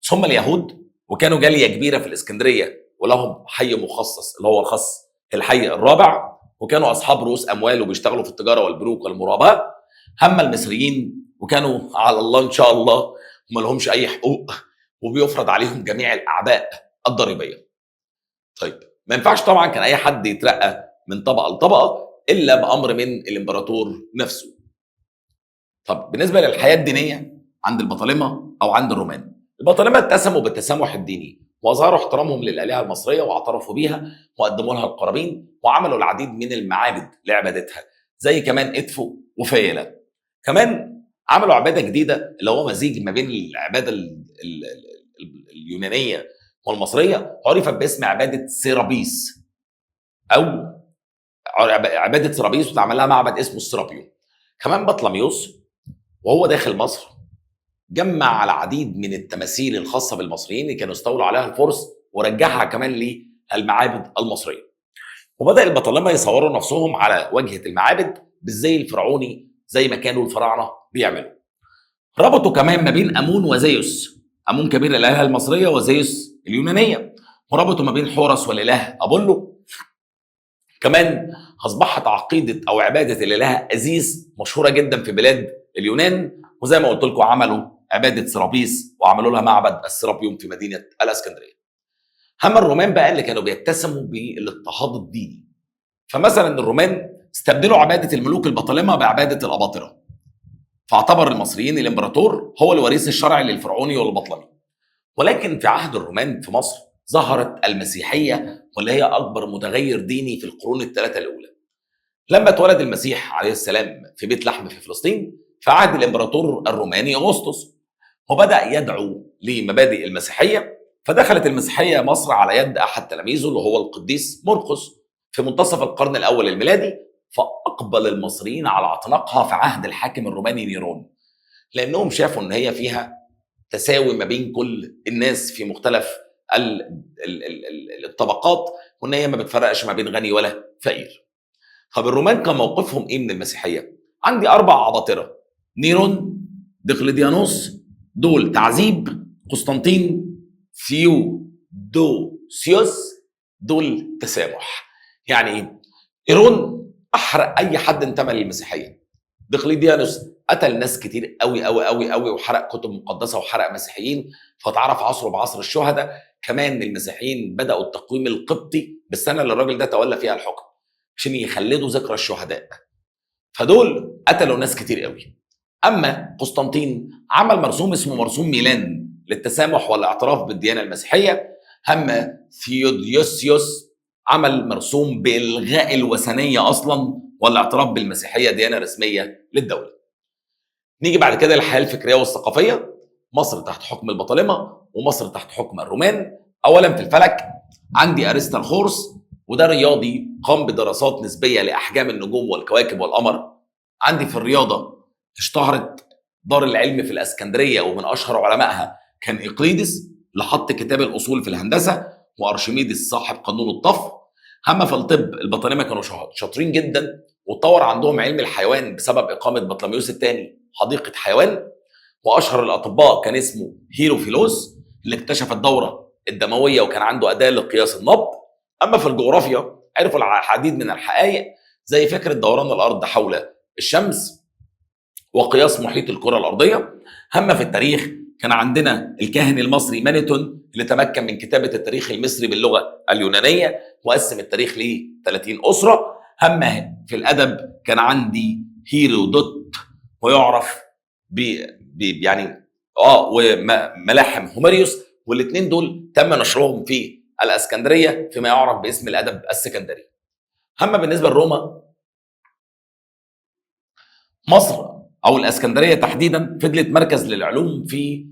[SPEAKER 1] ثم اليهود، وكانوا جاليه كبيره في الاسكندريه ولهم حي مخصص اللي هو الخاص الحي الرابع، وكانوا اصحاب رؤوس اموال وبيشتغلوا في التجاره والبنوك والمرابحه. اما المصريين وكانوا على الله ان شاء الله وما لهمش اي حقوق، وبيفرض عليهم جميع الاعباء الضريبيه. طيب ما ينفعش طبعا كان اي حد يترقى من طبقه لطبقه الا بامر من الامبراطور نفسه. طب بالنسبه للحياه الدينيه عند البطالمه او عند الرومان، البطالمه اتسموا بالتسامح الديني، واظهروا احترامهم للالهه المصريه واعترفوا بيها وقدموا لها القرابين، وعملوا العديد من المعابد لعبادتها زي كمان ادفو وفيلة. كمان عملوا عباده جديده اللي هو مزيج ما بين العباده اليونانيه والمصريه، عرفت باسم عباده سيرابيس، او عباده سيرابيس، واتعمل لها معبد اسمه السيرابيون. كمان بطلميوس وهو داخل مصر جمع العديد من التماثيل الخاصه بالمصريين اللي كانوا استولوا عليها الفرس، ورجعها كمان للمعابد المصريه. وبدا البطالمه يصوروا نفسهم على واجهه المعابد بالزي الفرعوني زي ما كانوا الفراعنه بيعملوا. ربطوا كمان ما بين امون وزيوس، امون كبير الالهه المصريه وزيوس اليونانيه، وربطوا ما بين حورس والاله ابولو. كمان اصبحت عقيده او عباده الاله ازيس مشهوره جدا في بلاد اليونان، وزي ما قلت لكم عملوا عباده سيرابيس وعملوا لها معبد السيرابيوم في مدينه الاسكندريه. اما الرومان بقى اللي كانوا بيتسموا بالاضطهاد الديني، فمثلا الرومان استبدلوا عباده الملوك البطالمه بعباده الاباطره، فاعتبر المصريين الامبراطور هو الوريث الشرعي للفرعوني والبطلمي. ولكن في عهد الرومان في مصر ظهرت المسيحيه، واللي هي اكبر متغير ديني في القرون الثلاثه الاولى. لما اتولد المسيح عليه السلام في بيت لحم في فلسطين في عهد الامبراطور الروماني اغسطس، وبدا يدعو لمبادئ المسيحيه، فدخلت المسيحيه مصر على يد احد تلاميذه اللي هو القديس مرقس في منتصف القرن الاول الميلادي. فاقبل المصريين على اعتناقها في عهد الحاكم الروماني نيرون، لانهم شافوا ان هي فيها تساوي ما بين كل الناس في مختلف الطبقات، وان هي ما بتفرقش ما بين غني ولا فقير. طب الرومان كان موقفهم ايه من المسيحيه؟ عندي 4 عباطره: نيرون، دقلديانوس، دول تعذيب، قسطنطين، ثيودوسيوس، دول تسامح. يعني ايه؟ نيرون احرق اي حد انتمى للمسيحيه. دقلديانوس قتل ناس كتير قوي قوي قوي قوي، وحرق كتب مقدسه وحرق مسيحيين، فتعرف عصره بعصر الشهداء. كمان المسيحيين بداوا التقويم القبطي بالسنه اللي الراجل ده تولى فيها الحكم عشان يخلدوا ذكرى الشهداء، فدول قتلوا ناس كتير قوي. اما قسطنطين عمل مرسوم اسمه مرسوم ميلان للتسامح والاعتراف بالديانه المسيحيه. اما ثيودوسيوس عمل مرسوم بالغاء الوثنيه اصلا والاعتراف بالمسيحيه ديانه رسميه للدوله. نيجي بعد كده للحياه الفكريه والثقافيه. مصر تحت حكم البطالمه ومصر تحت حكم الرومان. اولا في الفلك عندي ارسطاخورس، وده رياضي قام بدراسات نسبيه لاحجام النجوم والكواكب والقمر. عندي في الرياضه اشتهرت دار العلم في الاسكندريه، ومن اشهر علمائها كان اقليدس اللي حط كتاب الاصول في الهندسه، وارشميدس صاحب قانون الطف. اما في الطب البطالمه كانوا شاطرين جدا، واتطور عندهم علم الحيوان بسبب اقامه بطلميوس الثاني حديقه حيوان. واشهر الاطباء كان اسمه هيروفيلوس اللي اكتشف الدوره الدمويه وكان عنده اداه لقياس النبض. اما في الجغرافيا عرفوا العديد من الحقائق زي فكره دوران الارض حول الشمس وقياس محيط الكره الارضيه. اما في التاريخ كان عندنا الكاهن المصري مانيتون اللي تمكن من كتابه التاريخ المصري باللغه اليونانيه وقسم التاريخ ل 30 اسره. اما في الادب كان عندي هيرودوت، ويعرف يعني وملاحم هوميريوس، والاثنين دول تم نشرهم في الاسكندريه فيما يعرف باسم الادب السكندري. اما بالنسبه لروما، مصر او الاسكندريه تحديدا فضلت مركز للعلوم في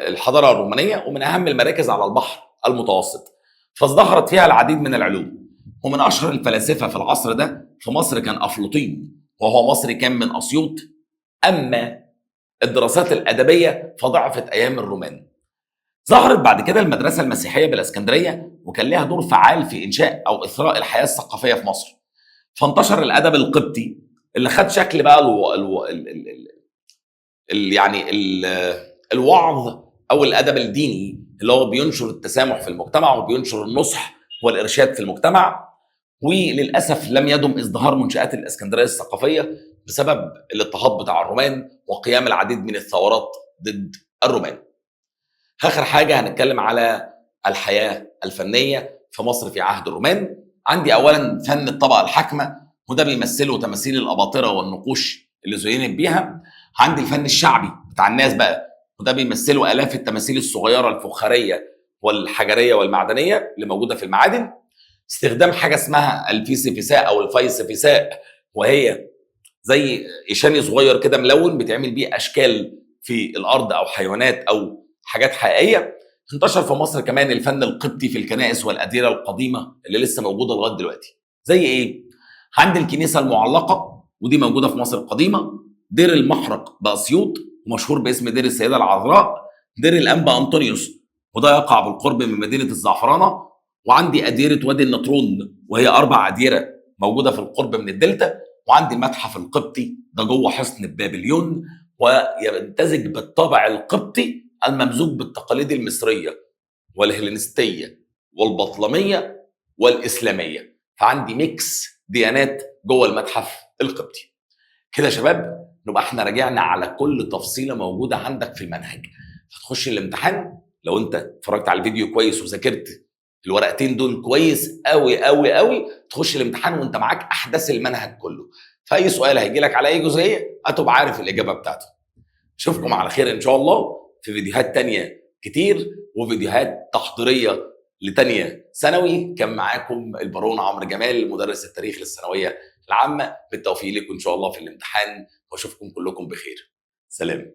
[SPEAKER 1] الحضاره الرومانيه، ومن اهم المراكز على البحر المتوسط، فازدهرت فيها العديد من العلوم. ومن اشهر الفلاسفه في العصر ده في مصر كان افلاطين، وهو مصري كان من اسيوط. اما الدراسات الادبيه فضعفت ايام الرومان. ظهرت بعد كده المدرسه المسيحيه بالاسكندريه، وكان لها دور فعال في انشاء او اثراء الحياه الثقافيه في مصر. فانتشر الادب القبطي اللي خد شكل بقى يعني الوعظ او الادب الديني، اللي هو بينشر التسامح في المجتمع وبينشر النصح والارشاد في المجتمع. وللاسف لم يدم ازدهار منشات الاسكندريه الثقافيه بسبب الاضطهاد بتاع الرومان وقيام العديد من الثورات ضد الرومان. اخر حاجه هنتكلم على الحياه الفنيه في مصر في عهد الرومان. عندي اولا فن الطبقه الحاكمه، وده بيمثله تماثيل الاباطره والنقوش اللي زينت بيها. عندي الفن الشعبي بتاع الناس بقى، وده بيمثله الاف التماثيل الصغيره الفخاريه والحجريه والمعدنيه اللي موجوده في المعادن. استخدام حاجه اسمها الفيسيفيساء او الفيسيفيساء، وهي زي ايشاني صغير كده ملون بتعمل بيه اشكال في الارض او حيوانات او حاجات حقيقيه. انتشر في مصر كمان الفن القبطي في الكنائس والاديره القديمه اللي لسه موجوده لغايه دلوقتي. زي ايه؟ عند الكنيسه المعلقه، ودي موجوده في مصر القديمه. دير المحرق باسيوط، ومشهور باسم دير السيده العذراء. دير الانبا انطونيوس، وده يقع بالقرب من مدينه الزعفرانه. وعندي اديره وادي النطرون، وهي 4 اديره موجوده في القرب من الدلتا. وعندي المتحف القبطي ده جوه حصن بابليون، ويمتزج بالطابع القبطي الممزوج بالتقاليد المصريه والهلينستيه والبطلميه والاسلاميه. فعندي ميكس ديانات جوه المتحف القبطي. كده يا شباب نبقى احنا راجعنا على كل تفصيله موجوده عندك في المنهج. هتخش الامتحان لو انت اتفرجت على الفيديو كويس وذاكرت الورقتين دول كويس قوي قوي قوي، تخش الامتحان وانت معاك احداث المنهج كله. فاي سؤال هيجي لك على اي جزئيه هتبقى عارف الاجابه بتاعته. اشوفكم على خير ان شاء الله في فيديوهات تانية كتير، وفيديوهات تحضيريه لتانية ثانوي. كان معاكم البارون عمرو جمال مدرس التاريخ للثانويه العامه. بالتوفيق لكم ان شاء الله في الامتحان، واشوفكم كلكم بخير. سلام.